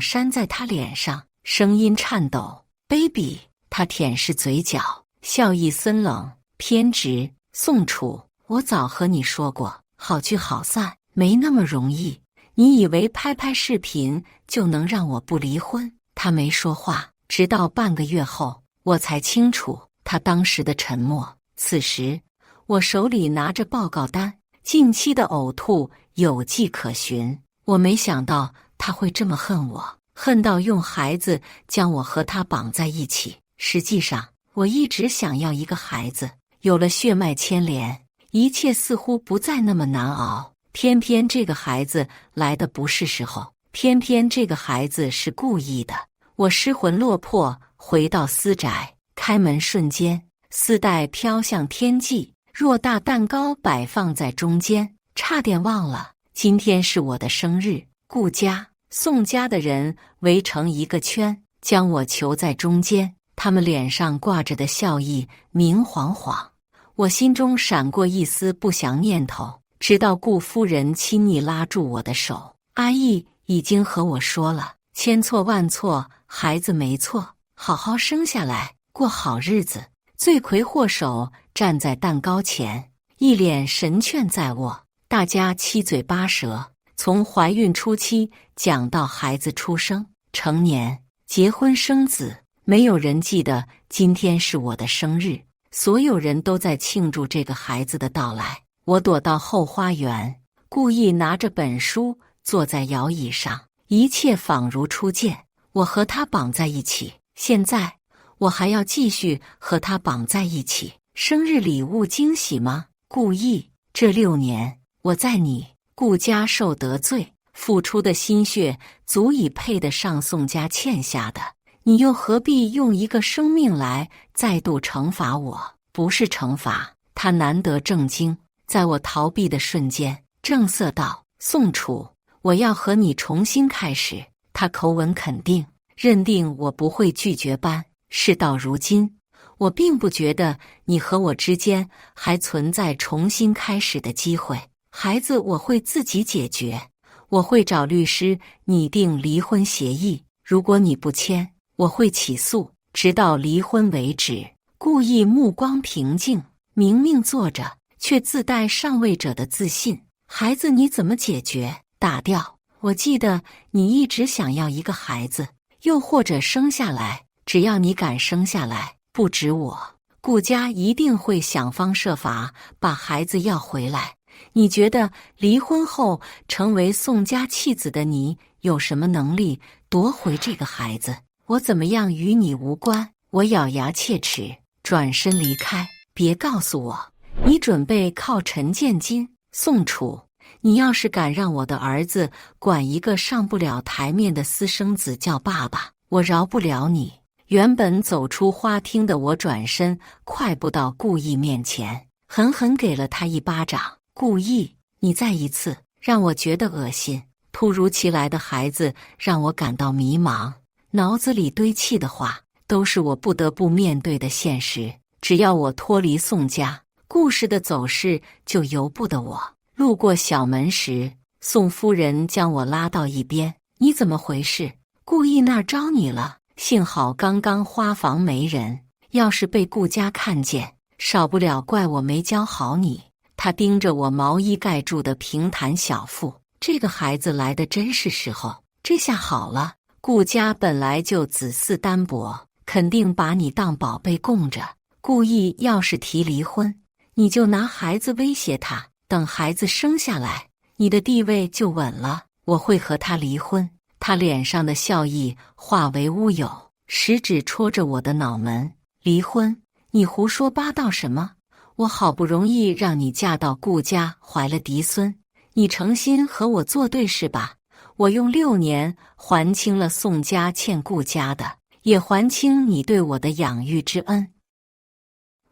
扇在他脸上，声音颤抖。“baby”， 他舔舐嘴角，笑意森冷偏执。宋楚，我早和你说过，好聚好散没那么容易。你以为拍拍视频就能让我不离婚？他没说话，直到半个月后，我才清楚他当时的沉默。此时，我手里拿着报告单，近期的呕吐有迹可循。我没想到他会这么恨我，恨到用孩子将我和他绑在一起。实际上，我一直想要一个孩子，有了血脉牵连，一切似乎不再那么难熬。偏偏这个孩子来的不是时候，偏偏这个孩子是故意的。我失魂落魄回到私宅，开门瞬间，丝带飘向天际，偌大蛋糕摆放在中间，差点忘了今天是我的生日。顾家、宋家的人围成一个圈，将我囚在中间，他们脸上挂着的笑意明晃晃。我心中闪过一丝不祥念头，直到顾夫人亲昵拉住我的手：“阿义已经和我说了，千错万错，孩子没错，好好生下来，过好日子。”罪魁祸首站在蛋糕前，一脸神劝在握。大家七嘴八舌，从怀孕初期讲到孩子出生、成年、结婚生子，没有人记得今天是我的生日。所有人都在庆祝这个孩子的到来。我躲到后花园，故意拿着本书坐在摇椅上，一切仿如初见。我和他绑在一起，现在我还要继续和他绑在一起。生日礼物惊喜吗？故意。这6年，我在你顾家受得罪，付出的心血足以配得上宋家欠下的，你又何必用一个生命来再度惩罚我？不是惩罚。他难得正经，在我逃避的瞬间，正色道：“宋楚，我要和你重新开始。”他口吻肯定，认定我不会拒绝般。事到如今，我并不觉得你和我之间还存在重新开始的机会。孩子我会自己解决，我会找律师拟定离婚协议，如果你不签，我会起诉，直到离婚为止。故意目光平静，明明坐着，却自带上位者的自信。孩子你怎么解决？打掉。我记得你一直想要一个孩子，又或者生下来，只要你敢生下来，不止我，顾家一定会想方设法把孩子要回来。你觉得离婚后成为宋家弃子的你，有什么能力夺回这个孩子？我怎么样与你无关。我咬牙切齿，转身离开。别告诉我，你准备靠陈建金。宋楚，你要是敢让我的儿子管一个上不了台面的私生子叫爸爸，我饶不了你。原本走出花厅的我转身快步到顾意面前，狠狠给了他一巴掌。顾意，你再一次让我觉得恶心。突如其来的孩子让我感到迷茫，脑子里堆砌的话都是我不得不面对的现实。只要我脱离宋家，故事的走势就由不得我。路过小门时，宋夫人将我拉到一边：“你怎么回事？顾意那儿招你了？”幸好刚刚花房没人，要是被顾家看见，少不了怪我没教好你。他盯着我毛衣盖住的平坦小腹，这个孩子来的真是时候。这下好了，顾家本来就子嗣单薄，肯定把你当宝贝供着。故意要是提离婚，你就拿孩子威胁他，等孩子生下来，你的地位就稳了。我会和他离婚。他脸上的笑意化为乌有，食指戳着我的脑门。离婚？你胡说八道什么？我好不容易让你嫁到顾家，怀了嫡孙，你诚心和我作对是吧？我用6年还清了宋家欠顾家的，也还清你对我的养育之恩。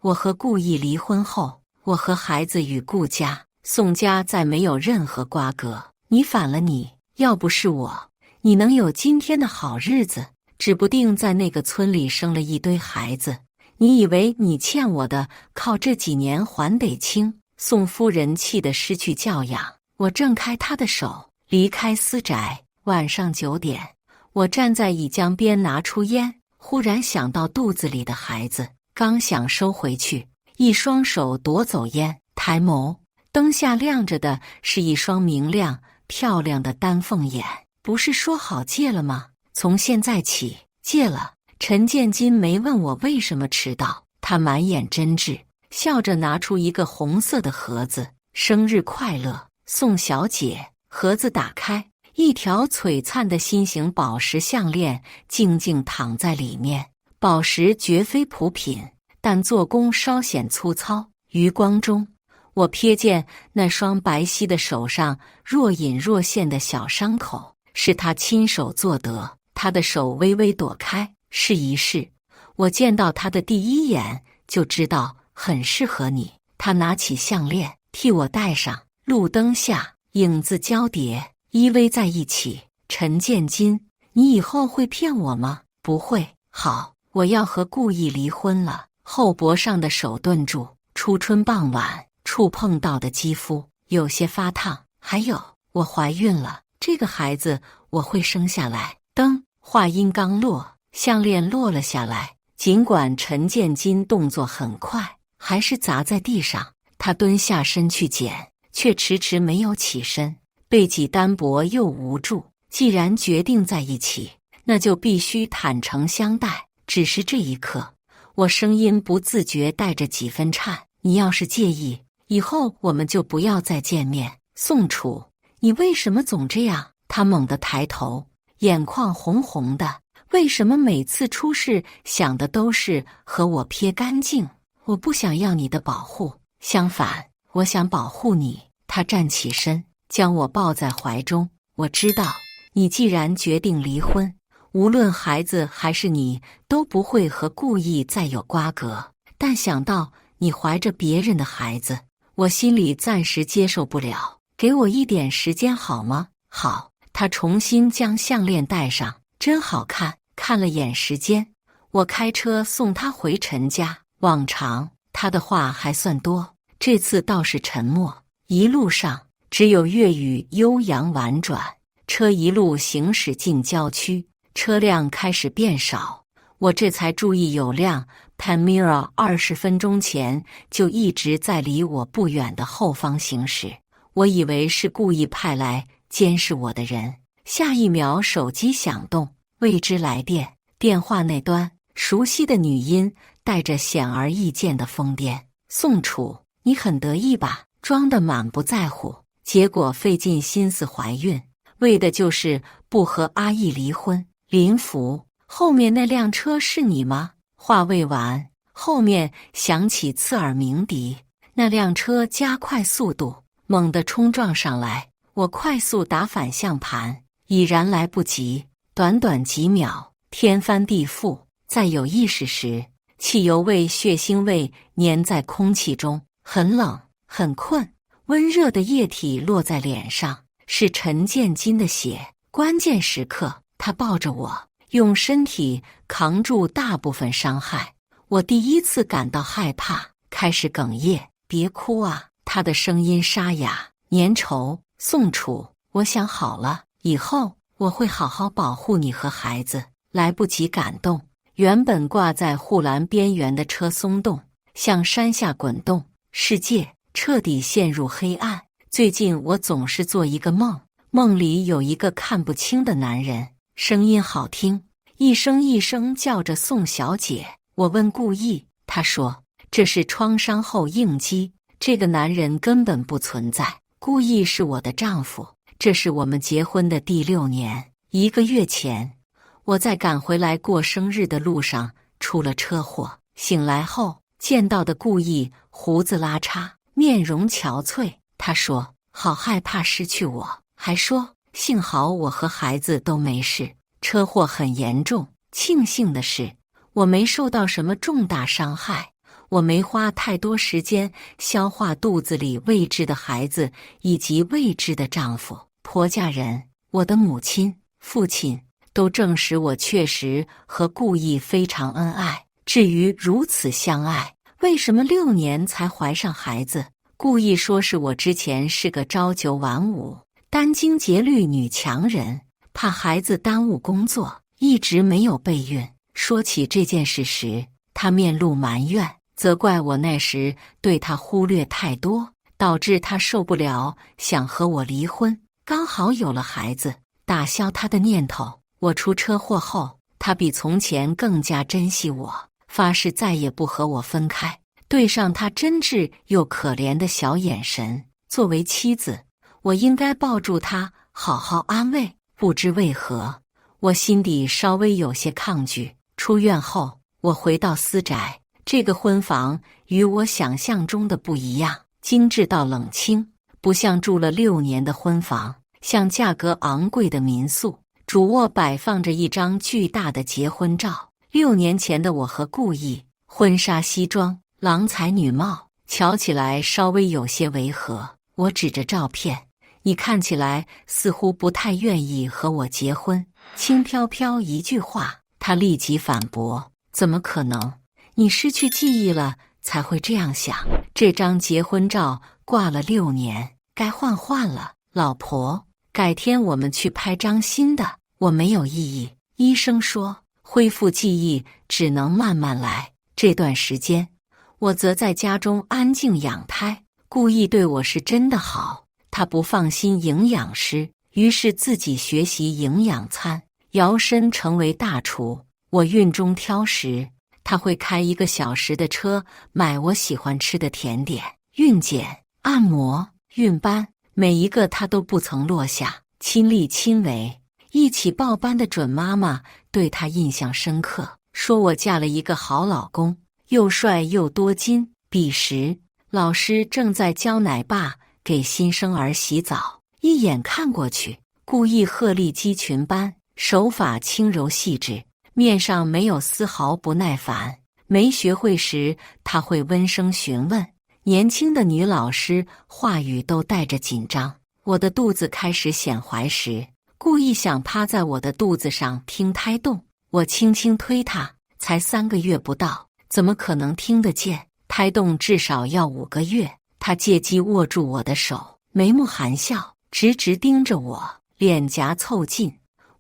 我和顾意离婚后，我和孩子与顾家、宋家再没有任何瓜葛。你反了你，要不是我，你能有今天的好日子？指不定在那个村里生了一堆孩子。你以为你欠我的，靠这几年还得清？宋夫人气得失去教养。我挣开她的手，离开私宅。晚上9点，我站在乙江边拿出烟，忽然想到肚子里的孩子，刚想收回去，一双手夺走烟，抬眸，灯下亮着的是一双明亮漂亮的丹凤眼。不是说好戒了吗？从现在起戒了。陈建金没问我为什么迟到，他满眼真挚，笑着拿出一个红色的盒子。生日快乐，宋小姐。盒子打开，一条璀璨的心形宝石项链静静躺在里面。宝石绝非普品，但做工稍显粗糙。余光中，我瞥见那双白皙的手上若隐若现的小伤口，是他亲手做得。他的手微微躲开，试一试。我见到他的第一眼就知道很适合你。他拿起项链替我戴上。路灯下，影子交叠，依偎在一起。陈建金，你以后会骗我吗？不会。好，我要和顾意离婚了。后脖上的手顿住，初春傍晚触碰到的肌肤有些发烫。还有，我怀孕了，这个孩子我会生下来。灯，话音刚落，项链落了下来。尽管陈建金动作很快，还是砸在地上。他蹲下身去捡，却迟迟没有起身，背脊单薄又无助。既然决定在一起，那就必须坦诚相待。只是这一刻，我声音不自觉带着几分颤。你要是介意，以后我们就不要再见面。宋楚，你为什么总这样？他猛地抬头，眼眶红红的。为什么每次出事想的都是和我撇干净？我不想要你的保护，相反，我想保护你。他站起身，将我抱在怀中。我知道，你既然决定离婚，无论孩子还是你，都不会和顾意再有瓜葛。但想到你怀着别人的孩子，我心里暂时接受不了。给我一点时间好吗？好。他重新将项链戴上，真好看。看了眼时间，我开车送他回陈家。往常他的话还算多，这次倒是沉默。一路上只有粤语悠扬婉转。车一路行驶进郊区，车辆开始变少。我这才注意有辆 Panamera 20分钟前就一直在离我不远的后方行驶。我以为是故意派来监视我的人。下一秒手机响动，未知来电。电话那端，熟悉的女音带着显而易见的疯癫。宋楚，你很得意吧？装得满不在乎，结果费尽心思怀孕，为的就是不和阿义离婚。林福，后面那辆车是你吗？话未完，后面响起刺耳鸣笛。那辆车加快速度，猛地冲撞上来。我快速打反向盘，已然来不及。短短几秒，天翻地覆。在有意识时，汽油味、血腥味粘在空气中，很冷，很困。温热的液体落在脸上，是陈建金的血。关键时刻，他抱着我，用身体扛住大部分伤害。我第一次感到害怕，开始哽咽。别哭啊！他的声音沙哑、粘稠。宋楚，我想好了，以后我会好好保护你和孩子。来不及感动，原本挂在护栏边缘的车松动，向山下滚动。世界彻底陷入黑暗。最近我总是做一个梦，梦里有一个看不清的男人，声音好听，一声一声叫着宋小姐。我问顾意，他说这是创伤后应激，这个男人根本不存在。顾意是我的丈夫，这是我们结婚的第6年。1个月前，我在赶回来过生日的路上出了车祸，醒来后见到的顾意胡子拉碴，面容憔悴。他说好害怕失去我，还说幸好我和孩子都没事。车祸很严重，庆幸的是我没受到什么重大伤害，我没花太多时间消化肚子里未知的孩子以及未知的丈夫。婆家人、我的母亲、父亲都证实我确实和顾意非常恩爱。至于如此相爱，为什么6年才怀上孩子？顾意说是我之前是个朝9晚5、殚精竭虑女强人，怕孩子耽误工作，一直没有备孕。说起这件事时，他面露埋怨，责怪我那时对他忽略太多，导致他受不了，想和我离婚。刚好有了孩子，打消他的念头。我出车祸后，他比从前更加珍惜我，发誓再也不和我分开。对上他真挚又可怜的小眼神，作为妻子，我应该抱住他，好好安慰。不知为何，我心底稍微有些抗拒。出院后，我回到私宅，这个婚房与我想象中的不一样，精致到冷清，不像住了6年的婚房，像价格昂贵的民宿。主卧摆放着一张巨大的结婚照，6年前的我和顾意，婚纱西装，郎才女貌，瞧起来稍微有些违和。我指着照片，你看起来似乎不太愿意和我结婚。轻飘飘一句话，他立即反驳：怎么可能？你失去记忆了才会这样想。这张结婚照挂了6年，该换了。老婆，改天我们去拍张新的。我没有异议。医生说恢复记忆只能慢慢来，这段时间我则在家中安静养胎。顾意对我是真的好，他不放心营养师，于是自己学习营养餐，摇身成为大厨。我孕中挑食，他会开1个小时的车买我喜欢吃的甜点。孕检、按摩、孕班，每一个他都不曾落下，亲力亲为。一起报班的准妈妈对他印象深刻，说我嫁了一个好老公，又帅又多金。彼时老师正在教奶爸给新生儿洗澡，一眼看过去，顾意鹤立鸡群般，手法轻柔细致，面上没有丝毫不耐烦。没学会时，他会温声询问。年轻的女老师话语都带着紧张。我的肚子开始显怀时，顾意想趴在我的肚子上听胎动，我轻轻推他，才3个月不到，怎么可能听得见？胎动至少要5个月。他借机握住我的手，眉目含笑，直直盯着我，脸颊凑近，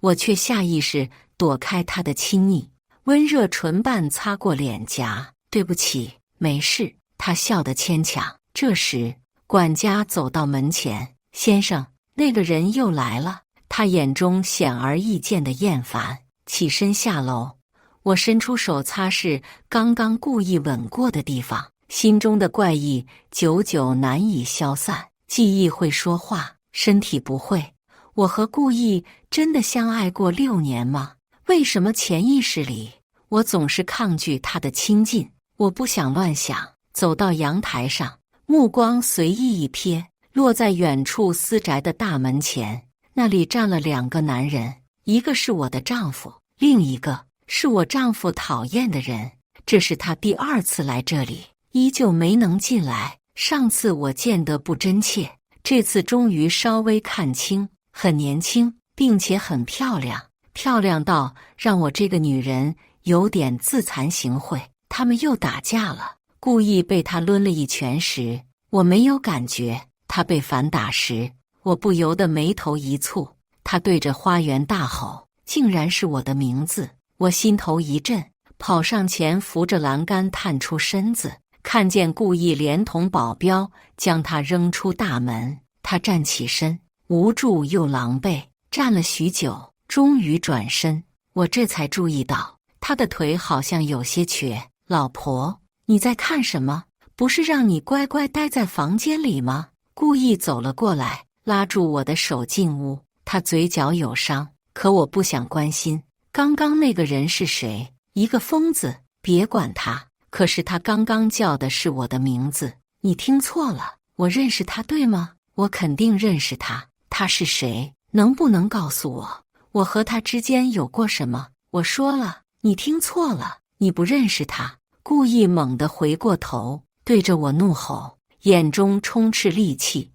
我却下意识躲开他的亲昵，温热唇瓣擦过脸颊。对不起，没事。他笑得牵强。这时管家走到门前，先生，那个人又来了。他眼中显而易见的厌烦，起身下楼。我伸出手擦拭刚刚故意吻过的地方，心中的怪异久久难以消散。记忆会说话，身体不会。我和顾意真的相爱过6年吗？为什么潜意识里我总是抗拒他的亲近？我不想乱想。走到阳台上，目光随意一瞥，落在远处私宅的大门前。那里站了2个男人，一个是我的丈夫，另一个是我丈夫讨厌的人。这是他第2次来这里，依旧没能进来。上次我见得不真切，这次终于稍微看清，很年轻，并且很漂亮，漂亮到让我这个女人有点自惭形秽。他们又打架了。故意被他抡了一拳时，我没有感觉；他被反打时，我不由得眉头一蹙。他对着花园大吼，竟然是我的名字！我心头一震，跑上前扶着栏杆探出身子，看见顾意连同保镖将他扔出大门，他站起身，无助又狼狈，站了许久，终于转身。我这才注意到他的腿好像有些瘸。老婆，你在看什么？不是让你乖乖待在房间里吗？顾意走了过来，拉住我的手进屋。他嘴角有伤，可我不想关心。刚刚那个人是谁？一个疯子，别管他。可是他刚刚叫的是我的名字，你听错了。我认识他，对吗？我肯定认识他。他是谁？能不能告诉我？我和他之间有过什么？我说了，你听错了，你不认识他。故意猛地回过头，对着我怒吼，眼中充斥戾气。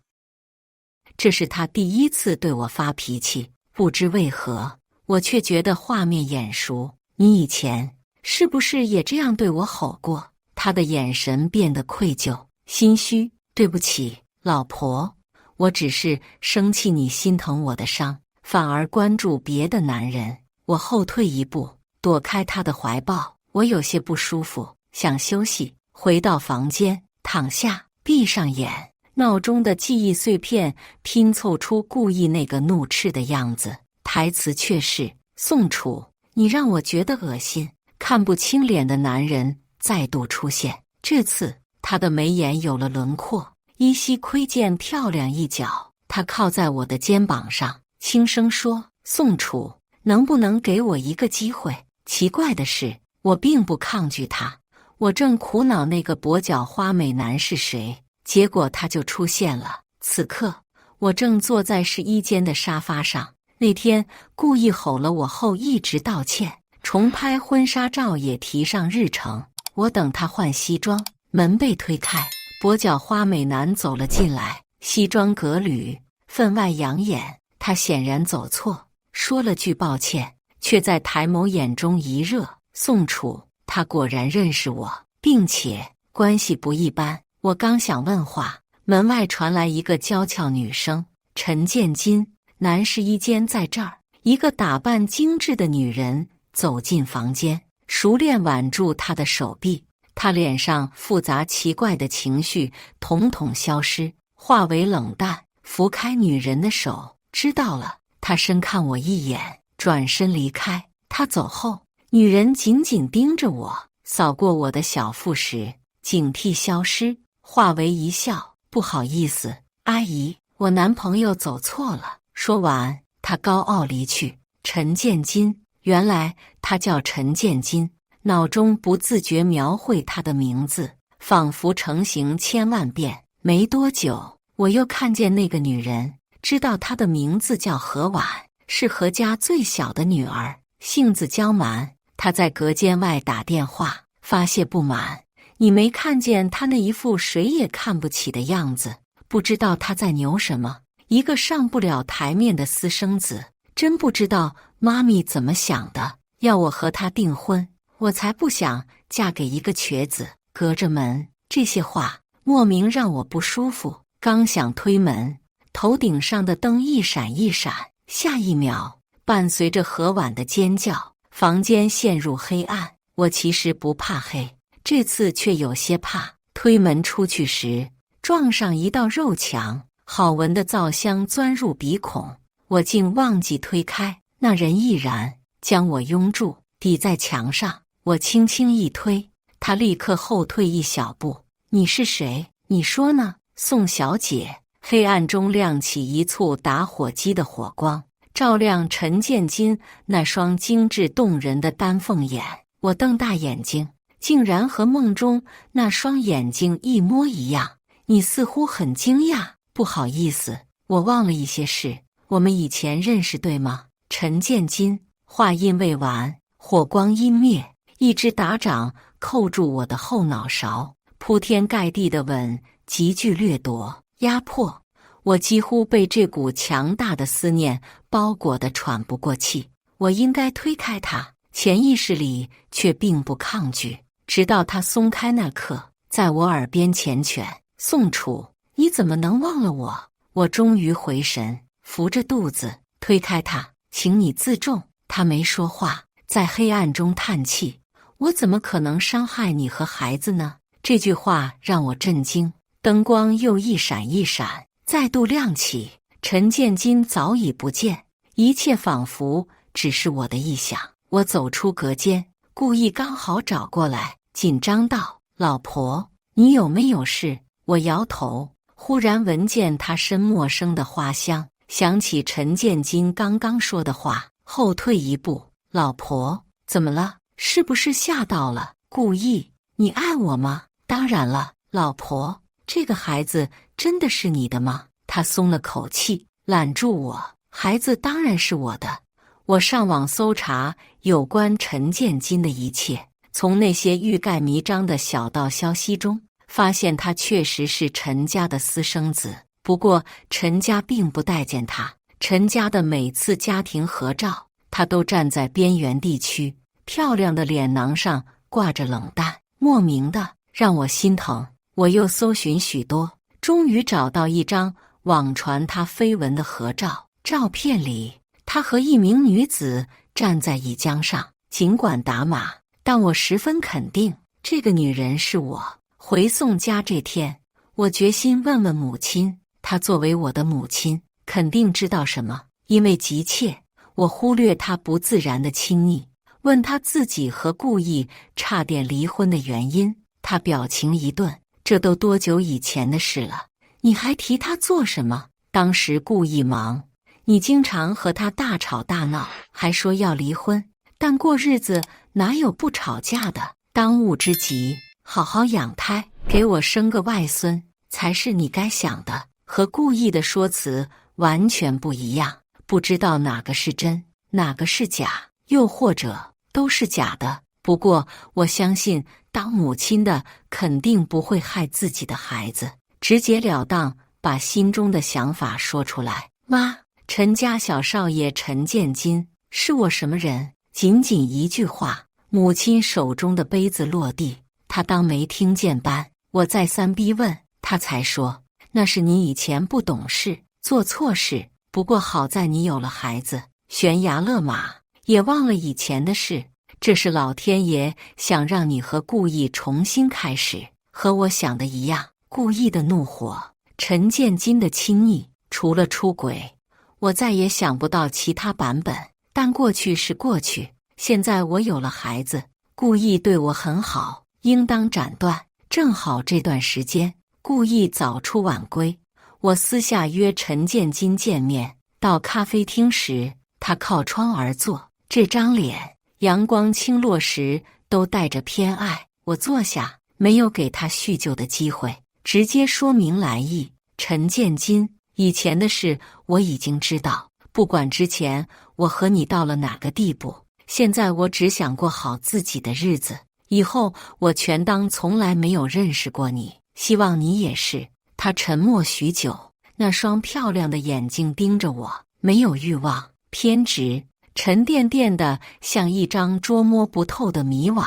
这是他第一次对我发脾气，不知为何，我却觉得画面眼熟。你以前是不是也这样对我吼过？他的眼神变得愧疚、心虚。对不起，老婆，我只是生气你心疼我的伤，反而关注别的男人。我后退一步，躲开他的怀抱。我有些不舒服，想休息，回到房间，躺下，闭上眼。脑中的记忆碎片拼凑出故意那个怒斥的样子，台词却是：宋楚，你让我觉得恶心。看不清脸的男人再度出现，这次他的眉眼有了轮廓，依稀窥见漂亮一角。他靠在我的肩膀上，轻声说：宋楚，能不能给我一个机会？奇怪的是，我并不抗拒他。我正苦恼那个跛脚花美男是谁，结果他就出现了。此刻我正坐在试衣间的沙发上，那天故意吼了我后一直道歉，重拍婚纱照也提上日程。我等他换西装，门被推开，跛脚花美男走了进来，西装革履，分外养眼。他显然走错，说了句抱歉，却在抬眸眼中一热。宋楚，他果然认识我，并且关系不一般。我刚想问话，门外传来一个娇俏女声：陈建金，男试衣间在这儿。一个打扮精致的女人走进房间，熟练挽住他的手臂。他脸上复杂奇怪的情绪统统消失，化为冷淡，拂开女人的手。知道了。他深看我一眼，转身离开。他走后，女人紧紧盯着我，扫过我的小腹时，警惕消失，化为一笑：不好意思，阿姨，我男朋友走错了。说完，他高傲离去。陈建金，原来他叫陈建金。脑中不自觉描绘他的名字，仿佛成形千万遍。没多久，我又看见那个女人，知道她的名字叫何婉，是何家最小的女儿，性子娇蛮。她在隔间外打电话发泄不满，你没看见她那一副谁也看不起的样子，不知道她在牛什么。一个上不了台面的私生子，真不知道妈咪怎么想的，要我和她订婚。我才不想嫁给一个瘸子。隔着门，这些话莫名让我不舒服。刚想推门，头顶上的灯一闪一闪，下一秒，伴随着何婉的尖叫，房间陷入黑暗。我其实不怕黑，这次却有些怕。推门出去时，撞上一道肉墙，好闻的皂香钻入鼻孔，我竟忘记推开，那人毅然将我拥住，抵在墙上。我轻轻一推，他立刻后退一小步。你是谁？你说呢？宋小姐。黑暗中亮起一簇打火机的火光，照亮陈建金那双精致动人的丹凤眼。我瞪大眼睛，竟然和梦中那双眼睛一模一样。你似乎很惊讶。不好意思，我忘了一些事。我们以前认识对吗？陈建金。话音未完，火光阴灭，一只打掌扣住我的后脑勺，铺天盖地的吻急剧掠夺压迫，我几乎被这股强大的思念包裹得喘不过气。我应该推开他，潜意识里却并不抗拒，直到他松开那刻，在我耳边缱绻：宋楚，你怎么能忘了我？我终于回神，扶着肚子推开他：请你自重。他没说话，在黑暗中叹气：我怎么可能伤害你和孩子呢？这句话让我震惊，灯光又一闪一闪，再度亮起。陈建金早已不见，一切仿佛只是我的臆想。我走出隔间，顾意刚好找过来，紧张道：“老婆，你有没有事？”我摇头，忽然闻见他身陌生的花香，想起陈建金刚刚说的话，后退一步：“老婆，怎么了？是不是吓到了？”顾意，你爱我吗？当然了，老婆，这个孩子真的是你的吗？他松了口气，揽住我。孩子当然是我的。我上网搜查有关陈建金的一切，从那些欲盖弥彰的小道消息中，发现他确实是陈家的私生子。不过陈家并不待见他，陈家的每次家庭合照，他都站在边缘地区，漂亮的脸囊上挂着冷淡，莫名的让我心疼。我又搜寻许多，终于找到一张网传他绯闻的合照，照片里他和一名女子站在沂江上，尽管打码，但我十分肯定这个女人是我。回宋家这天，我决心问问母亲，她作为我的母亲，肯定知道什么。因为急切，我忽略她不自然的亲昵，问她自己和顾意差点离婚的原因。她表情一顿，这都多久以前的事了，你还提他做什么？当时顾意忙，你经常和他大吵大闹，还说要离婚，但过日子哪有不吵架的？当务之急，好好养胎，给我生个外孙，才是你该想的。和顾意的说辞完全不一样，不知道哪个是真，哪个是假，又或者都是假的。不过我相信，当母亲的肯定不会害自己的孩子，直截了当把心中的想法说出来。妈，陈家小少爷陈建金是我什么人？仅仅一句话，母亲手中的杯子落地，她当没听见般。我再三逼问，她才说，那是你以前不懂事，做错事，不过好在你有了孩子，悬崖勒马，也忘了以前的事。这是老天爷想让你和顾意重新开始，和我想的一样。顾意的怒火，陈建金的亲昵，除了出轨，我再也想不到其他版本。但过去是过去，现在我有了孩子，顾意对我很好，应当斩断。正好这段时间，顾意早出晚归，我私下约陈建金见面。到咖啡厅时，他靠窗而坐，这张脸阳光倾落时都带着偏爱。我坐下，没有给他叙旧的机会，直接说明来意。陈建金，以前的事我已经知道，不管之前我和你到了哪个地步，现在我只想过好自己的日子，以后我全当从来没有认识过你，希望你也是。他沉默许久，那双漂亮的眼睛盯着我，没有欲望，偏执，沉甸甸的，像一张捉摸不透的迷网。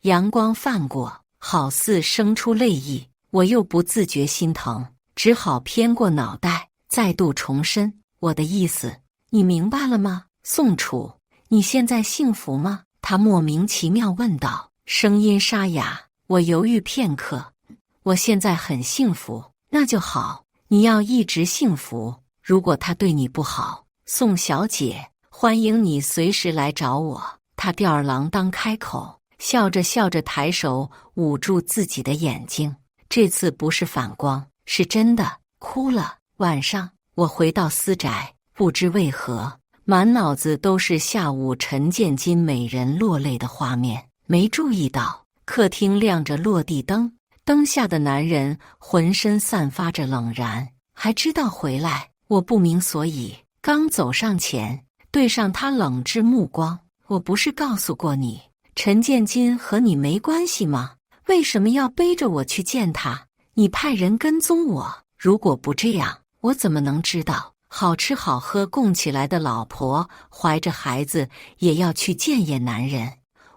阳光泛过，好似生出泪意，我又不自觉心疼，只好偏过脑袋，再度重申我的意思。你明白了吗？宋楚，你现在幸福吗？他莫名其妙问道，声音沙哑。我犹豫片刻，我现在很幸福。那就好，你要一直幸福。如果他对你不好，宋小姐，欢迎你随时来找我。他吊儿郎当开口，笑着笑着抬手捂住自己的眼睛，这次不是反光，是真的哭了。晚上我回到私宅，不知为何满脑子都是下午陈建金美人落泪的画面，没注意到客厅亮着落地灯，灯下的男人浑身散发着冷然，还知道回来。我不明所以，刚走上前，对上他冷炙目光。我不是告诉过你，陈建金和你没关系吗？为什么要背着我去见他？你派人跟踪我，如果不这样，我怎么能知道好吃好喝供起来的老婆怀着孩子也要去见眼男人？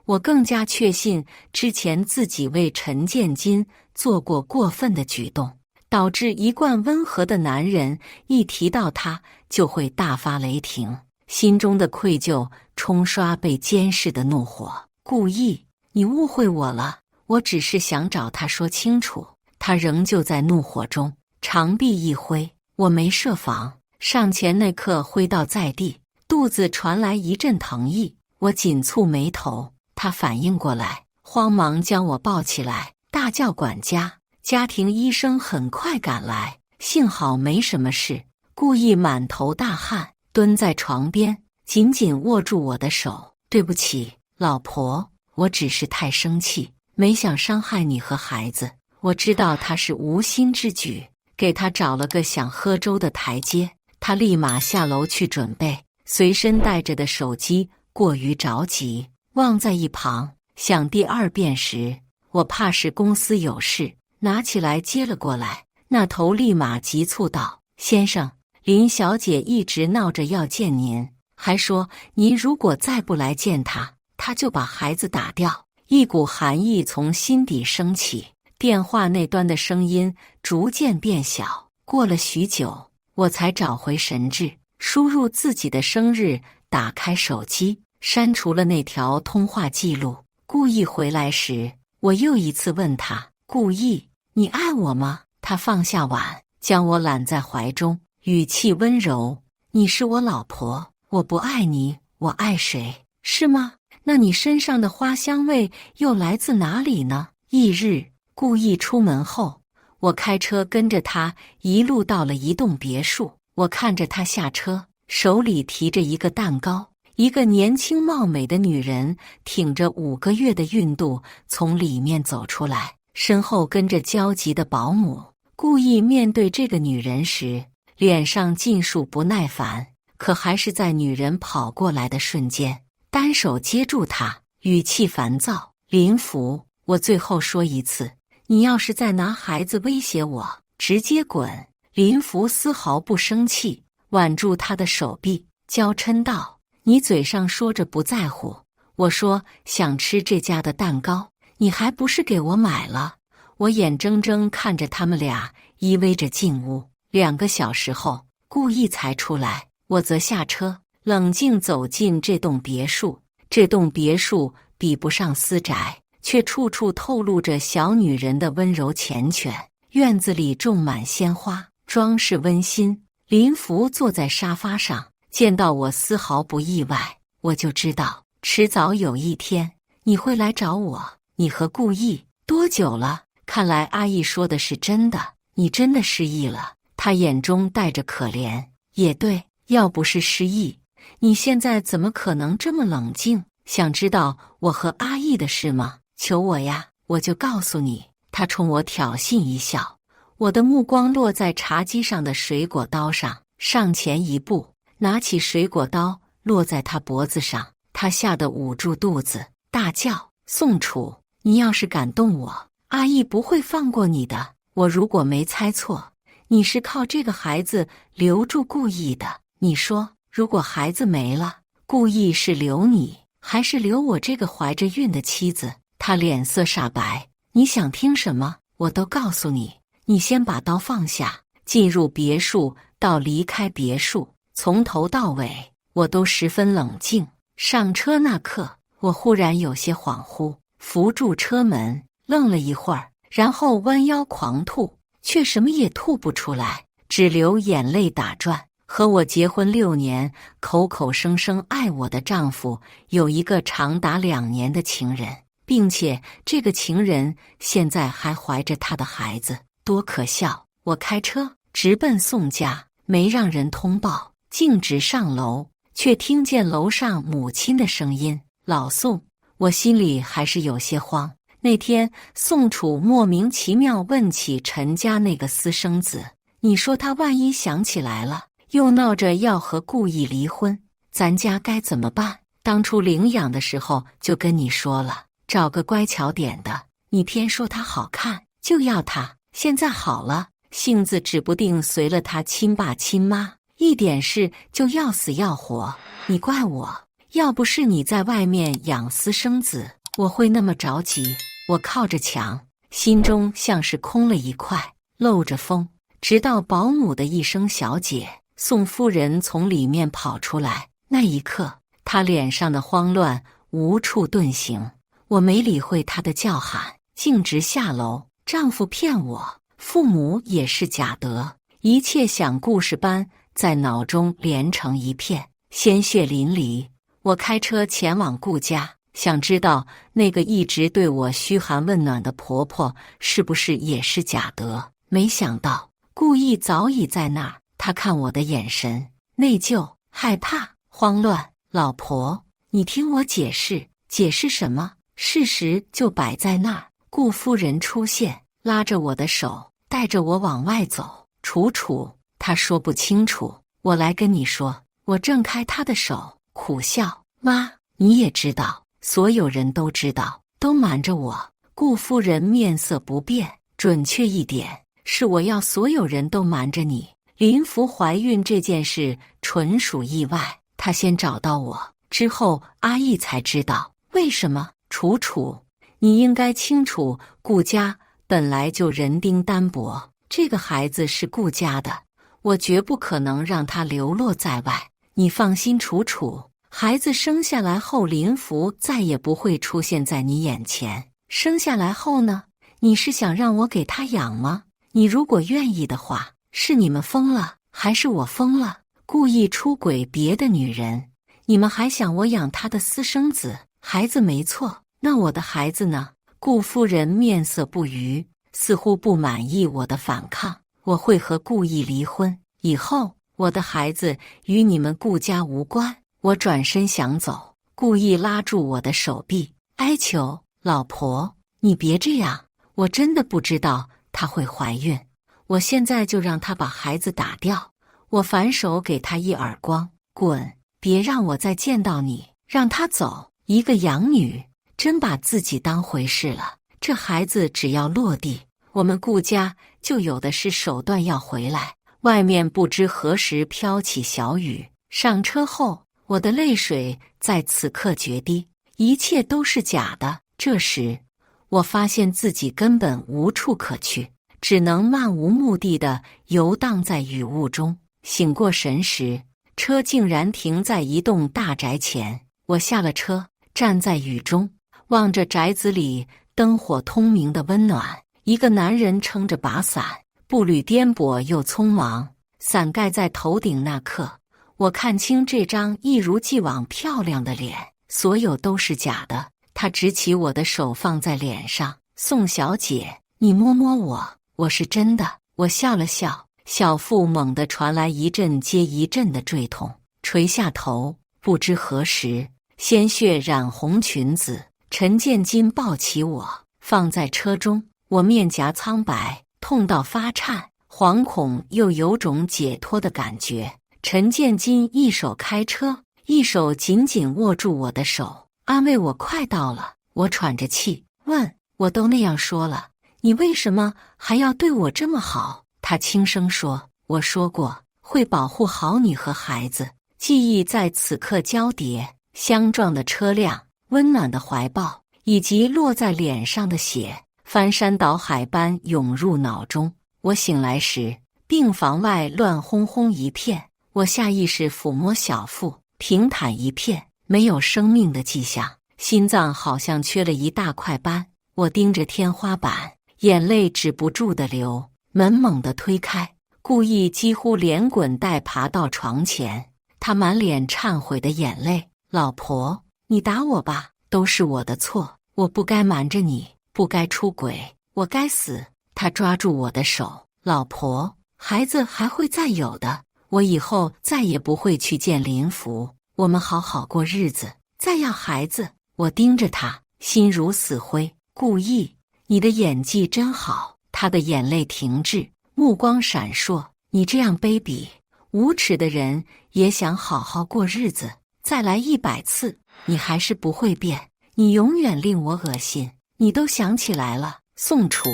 我更加确信之前自己为陈建金做过过分的举动，导致一贯温和的男人一提到他就会大发雷霆。心中的愧疚冲刷被监视的怒火。顾意，你误会我了，我只是想找他说清楚，他仍旧在怒火中，长臂一挥，我没设防，上前那刻挥倒在地，肚子传来一阵疼意，我紧蹙眉头，他反应过来，慌忙将我抱起来，大叫管家，家庭医生很快赶来，幸好没什么事。故意满头大汗，蹲在床边，紧紧握住我的手。对不起，老婆，我只是太生气，没想伤害你和孩子。我知道他是无心之举，给他找了个想喝粥的台阶。他立马下楼去准备，随身带着的手机过于着急，忘在一旁。想第二遍时，我怕是公司有事，拿起来接了过来。那头立马急促道：“先生，林小姐一直闹着要见您，还说您如果再不来见她，她就把孩子打掉。”一股寒意从心底升起。电话那端的声音逐渐变小。过了许久，我才找回神智，输入自己的生日，打开手机，删除了那条通话记录。故意回来时，我又一次问他：“故意，你爱我吗？”他放下碗，将我揽在怀中，语气温柔：“你是我老婆，我不爱你，我爱谁？是吗？那你身上的花香味又来自哪里呢？”翌日，故意出门后，我开车跟着他一路到了一栋别墅。我看着他下车，手里提着一个蛋糕。一个年轻貌美的女人挺着5个月的孕肚从里面走出来，身后跟着焦急的保姆。故意面对这个女人时，脸上尽数不耐烦，可还是在女人跑过来的瞬间，单手接住她，语气烦躁：“林福，我最后说一次，你要是再拿孩子威胁我，直接滚！”林福丝毫不生气，挽住她的手臂，娇嗔道：“你嘴上说着不在乎，我说想吃这家的蛋糕，你还不是给我买了？”我眼睁睁看着他们俩依偎着进屋。2个小时后，故意才出来，我则下车，冷静走进这栋别墅。这栋别墅比不上私宅，却处处透露着小女人的温柔缱绻。院子里种满鲜花，装饰温馨。林福坐在沙发上，见到我丝毫不意外。我就知道，迟早有一天你会来找我。你和故意多久了？看来阿义说的是真的，你真的失忆了。他眼中带着可怜。也对，要不是失忆，你现在怎么可能这么冷静？想知道我和阿义的事吗？求我呀，我就告诉你。他冲我挑衅一笑，我的目光落在茶几上的水果刀上，上前一步，拿起水果刀落在他脖子上。他吓得捂住肚子，大叫：“宋楚，你要是敢动我，阿义不会放过你的。”我如果没猜错，你是靠这个孩子留住故意的。你说，如果孩子没了，故意是留你，还是留我这个怀着孕的妻子？他脸色煞白。你想听什么？我都告诉你。你先把刀放下。进入别墅到离开别墅，从头到尾我都十分冷静。上车那刻，我忽然有些恍惚，扶住车门，愣了一会儿，然后弯腰狂吐，却什么也吐不出来，只流眼泪打转。和我结婚6年，口口声声爱我的丈夫，有一个长达2年的情人，并且这个情人现在还怀着他的孩子，多可笑！我开车直奔宋家，没让人通报，径直上楼，却听见楼上母亲的声音：“老宋。”我心里还是有些慌。那天宋楚莫名其妙问起陈家那个私生子，你说他万一想起来了，又闹着要和故意离婚，咱家该怎么办？当初领养的时候就跟你说了，找个乖巧点的，你偏说他好看，就要他。现在好了，性子指不定随了他亲爸亲妈，一点事就要死要活。你怪我，要不是你在外面养私生子，我会那么着急。我靠着墙，心中像是空了一块，漏着风。直到保姆的一声小姐，宋夫人从里面跑出来，那一刻，她脸上的慌乱无处遁形。我没理会她的叫喊，径直下楼。丈夫骗我，父母也是假的，一切像故事般在脑中连成一片，鲜血淋漓。我开车前往顾家，想知道那个一直对我嘘寒问暖的婆婆是不是也是假的。没想到顾意早已在那儿，她看我的眼神，内疚、害怕、慌乱。老婆，你听我解释。解释什么？事实就摆在那儿。顾夫人出现，拉着我的手，带着我往外走。楚楚，她说不清楚，我来跟你说。我挣开她的手，苦笑。妈，你也知道，所有人都知道，都瞒着我。顾夫人面色不变，准确一点，是我要所有人都瞒着你。林福怀孕这件事纯属意外，她先找到我，之后阿义才知道。为什么？楚楚，你应该清楚，顾家本来就人丁单薄，这个孩子是顾家的，我绝不可能让他流落在外。你放心，楚楚，孩子生下来后，林福再也不会出现在你眼前。生下来后呢？你是想让我给他养吗？你如果愿意的话，是你们疯了，还是我疯了？故意出轨别的女人，你们还想我养他的私生子？孩子没错，那我的孩子呢？顾夫人面色不愉，似乎不满意我的反抗。我会和顾意离婚，以后我的孩子与你们顾家无关。我转身想走，顾意拉住我的手臂，哀求：老婆，你别这样，我真的不知道她会怀孕，我现在就让她把孩子打掉。我反手给她一耳光，滚，别让我再见到你，让她走。一个养女真把自己当回事了，这孩子只要落地，我们顾家就有的是手段要回来。外面不知何时飘起小雨，上车后我的泪水在此刻决堤，一切都是假的。这时我发现自己根本无处可去，只能漫无目的地游荡在雨雾中。醒过神时，车竟然停在一栋大宅前。我下了车，站在雨中，望着宅子里灯火通明的温暖。一个男人撑着把伞，步履颠簸又匆忙。伞盖在头顶那刻，我看清这张一如既往漂亮的脸，所有都是假的。他执起我的手放在脸上，宋小姐，你摸摸我，我是真的。我笑了笑，小腹猛地传来一阵接一阵的坠痛，垂下头，不知何时鲜血染红裙子。陈建金抱起我，放在车中，我面颊苍白，痛到发颤，惶恐又有种解脱的感觉。陈建金一手开车，一手紧紧握住我的手，安慰我快到了。我喘着气问，我都那样说了，你为什么还要对我这么好？他轻声说，我说过会保护好你和孩子。记忆在此刻交叠，相撞的车辆，温暖的怀抱，以及落在脸上的血，翻山倒海般涌入脑中。我醒来时，病房外乱哄哄一片，我下意识抚摸小腹，平坦一片，没有生命的迹象，心脏好像缺了一大块般。我盯着天花板，眼泪止不住的流，门猛地推开，故意几乎连滚带爬到床前，他满脸忏悔的眼泪，老婆，你打我吧，都是我的错，我不该瞒着你，不该出轨，我该死。他抓住我的手，老婆，孩子还会再有的，我以后再也不会去见林福，我们好好过日子，再要孩子。我盯着他，心如死灰。故意，你的演技真好。他的眼泪停滞，目光闪烁，你这样卑鄙无耻的人也想好好过日子，再来100次，你还是不会变，你永远令我恶心。你都想起来了，宋楚，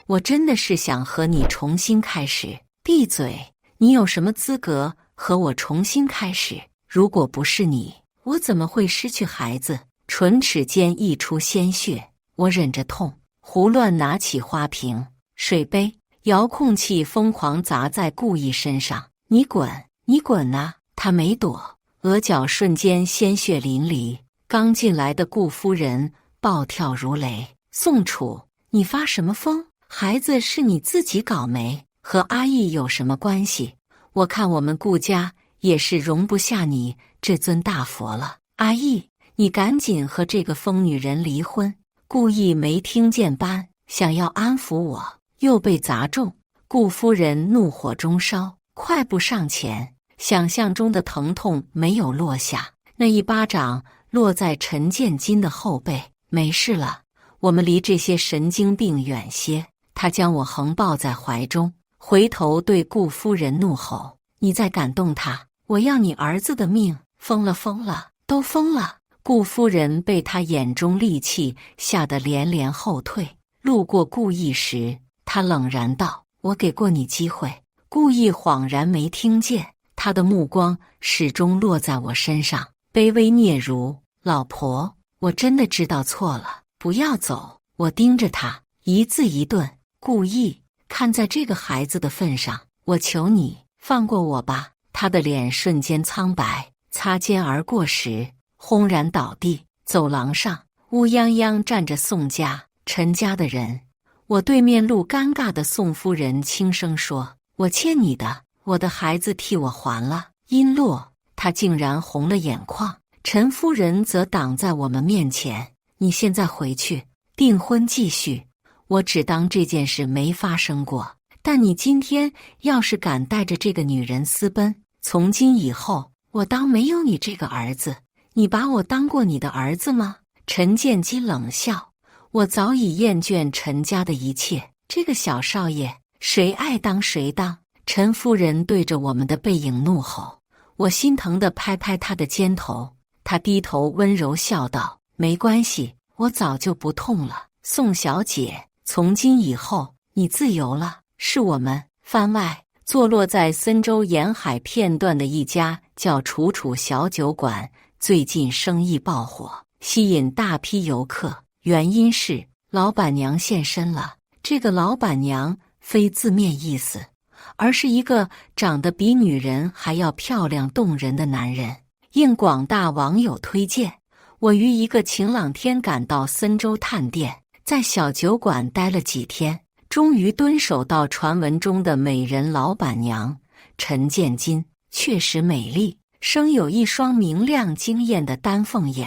我真的是想和你重新开始。闭嘴，你有什么资格和我重新开始？如果不是你，我怎么会失去孩子？唇齿间溢出鲜血，我忍着痛，胡乱拿起花瓶、水杯、遥控器，疯狂砸在顾意身上。你滚，你滚啊！他没躲，额角瞬间鲜血淋漓。刚进来的顾夫人暴跳如雷，宋楚，你发什么疯？孩子是你自己搞没，和阿义有什么关系？我看我们顾家也是容不下你这尊大佛了。阿义，你赶紧和这个疯女人离婚！顾义没听见般想要安抚我，又被砸中。顾夫人怒火中烧，快步上前，想象中的疼痛没有落下，那一巴掌落在陈建金的后背。没事了，我们离这些神经病远些。他将我横抱在怀中，回头对顾夫人怒吼：你再敢动他，我要你儿子的命！疯了疯了，都疯了！顾夫人被他眼中戾气吓得连连后退。路过顾义时，他冷然道：我给过你机会。顾义恍然没听见，他的目光始终落在我身上，卑微嗫嚅：老婆，我真的知道错了，不要走。我盯着他，一字一顿：顾义，看在这个孩子的份上，我求你放过我吧。他的脸瞬间苍白，擦肩而过时轰然倒地。走廊上乌泱泱站着宋家、陈家的人。我对面路尴尬的宋夫人轻声说：我欠你的，我的孩子替我还了。音落，她竟然红了眼眶。陈夫人则挡在我们面前：你现在回去，订婚继续。我只当这件事没发生过，但你今天要是敢带着这个女人私奔，从今以后我当没有你这个儿子。你把我当过你的儿子吗？陈建基冷笑：我早已厌倦陈家的一切，这个小少爷谁爱当谁当。陈夫人对着我们的背影怒吼。我心疼地拍拍她的肩头，她低头温柔笑道：没关系，我早就不痛了。宋小姐，从今以后你自由了。是我们番外坐落在森州沿海片段的一家叫楚楚小酒馆，最近生意爆火，吸引大批游客。原因是老板娘现身了。这个老板娘非字面意思，而是一个长得比女人还要漂亮动人的男人。应广大网友推荐，我于一个晴朗天赶到森州探店，在小酒馆待了几天，终于蹲守到传闻中的美人老板娘陈建金。确实美丽，生有一双明亮惊艳的丹凤眼。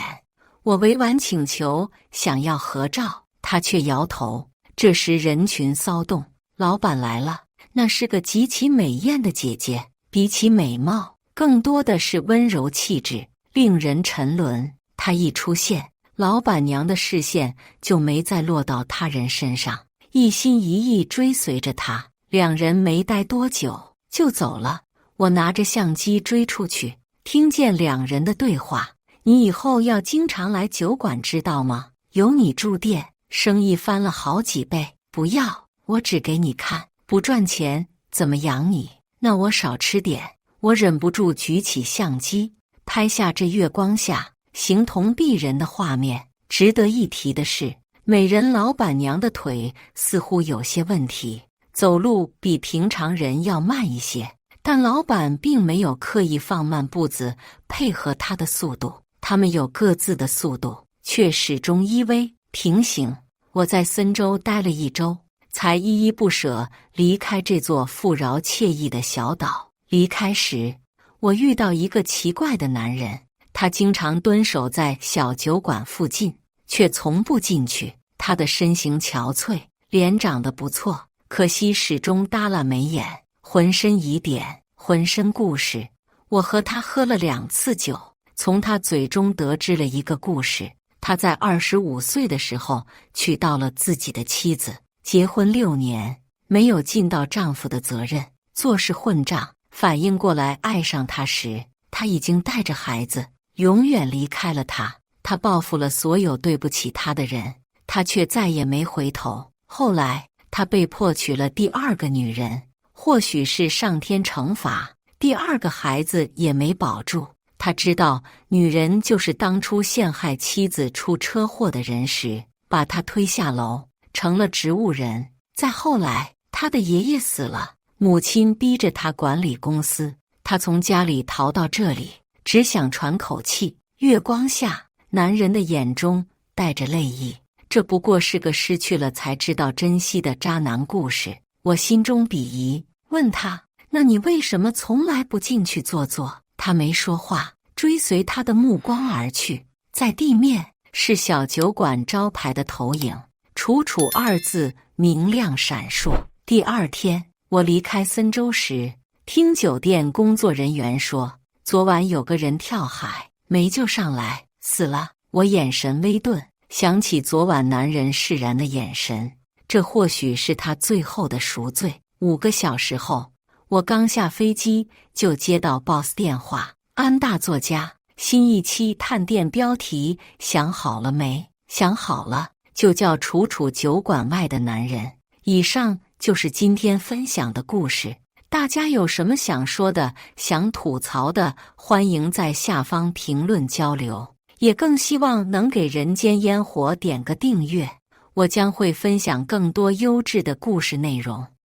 我委婉请求想要合照，她却摇头。这时人群骚动，老板来了。那是个极其美艳的姐姐，比起美貌，更多的是温柔气质，令人沉沦。她一出现，老板娘的视线就没再落到他人身上，一心一意追随着她。两人没待多久就走了。我拿着相机追出去，听见两人的对话：你以后要经常来酒馆知道吗？有你驻店，生意翻了好几倍。不要，我只给你看，不赚钱怎么养你？那我少吃点。我忍不住举起相机，拍下这月光下形同璧人的画面。值得一提的是，美人老板娘的腿似乎有些问题，走路比平常人要慢一些，但老板并没有刻意放慢步子配合她的速度，他们有各自的速度，却始终依偎平行。我在森州待了1周，才依依不舍离开这座富饶惬意的小岛。离开时，我遇到一个奇怪的男人，他经常蹲守在小酒馆附近，却从不进去。他的身形憔悴，脸长得不错，可惜始终耷拉眉眼，浑身疑点，浑身故事。我和他喝了2次酒，从他嘴中得知了一个故事。他在25岁的时候娶到了自己的妻子，结婚6年，没有尽到丈夫的责任，做事混账。反应过来爱上他时，他已经带着孩子，永远离开了他。他报复了所有对不起他的人，他却再也没回头。后来他被迫娶了第2个女人，或许是上天惩罚，第2个孩子也没保住。他知道女人就是当初陷害妻子出车祸的人时，把他推下楼，成了植物人。再后来，他的爷爷死了，母亲逼着他管理公司，他从家里逃到这里，只想喘口气。月光下，男人的眼中带着泪意，这不过是个失去了才知道珍惜的渣男故事。我心中鄙夷，问他：那你为什么从来不进去坐坐？他没说话，追随他的目光而去。在地面是小酒馆招牌的投影，楚楚二字明亮闪烁。第二天，我离开森州时，听酒店工作人员说，昨晚有个人跳海，没救上来，死了。我眼神微顿，想起昨晚男人释然的眼神，这或许是他最后的赎罪。5个小时后，我刚下飞机就接到 boss 电话，安大作家，新一期探店标题想好了没？想好了，就叫楚楚酒馆外的男人。以上就是今天分享的故事，大家有什么想说的、想吐槽的，欢迎在下方评论交流。也更希望能给人间烟火点个订阅，我将会分享更多优质的故事内容。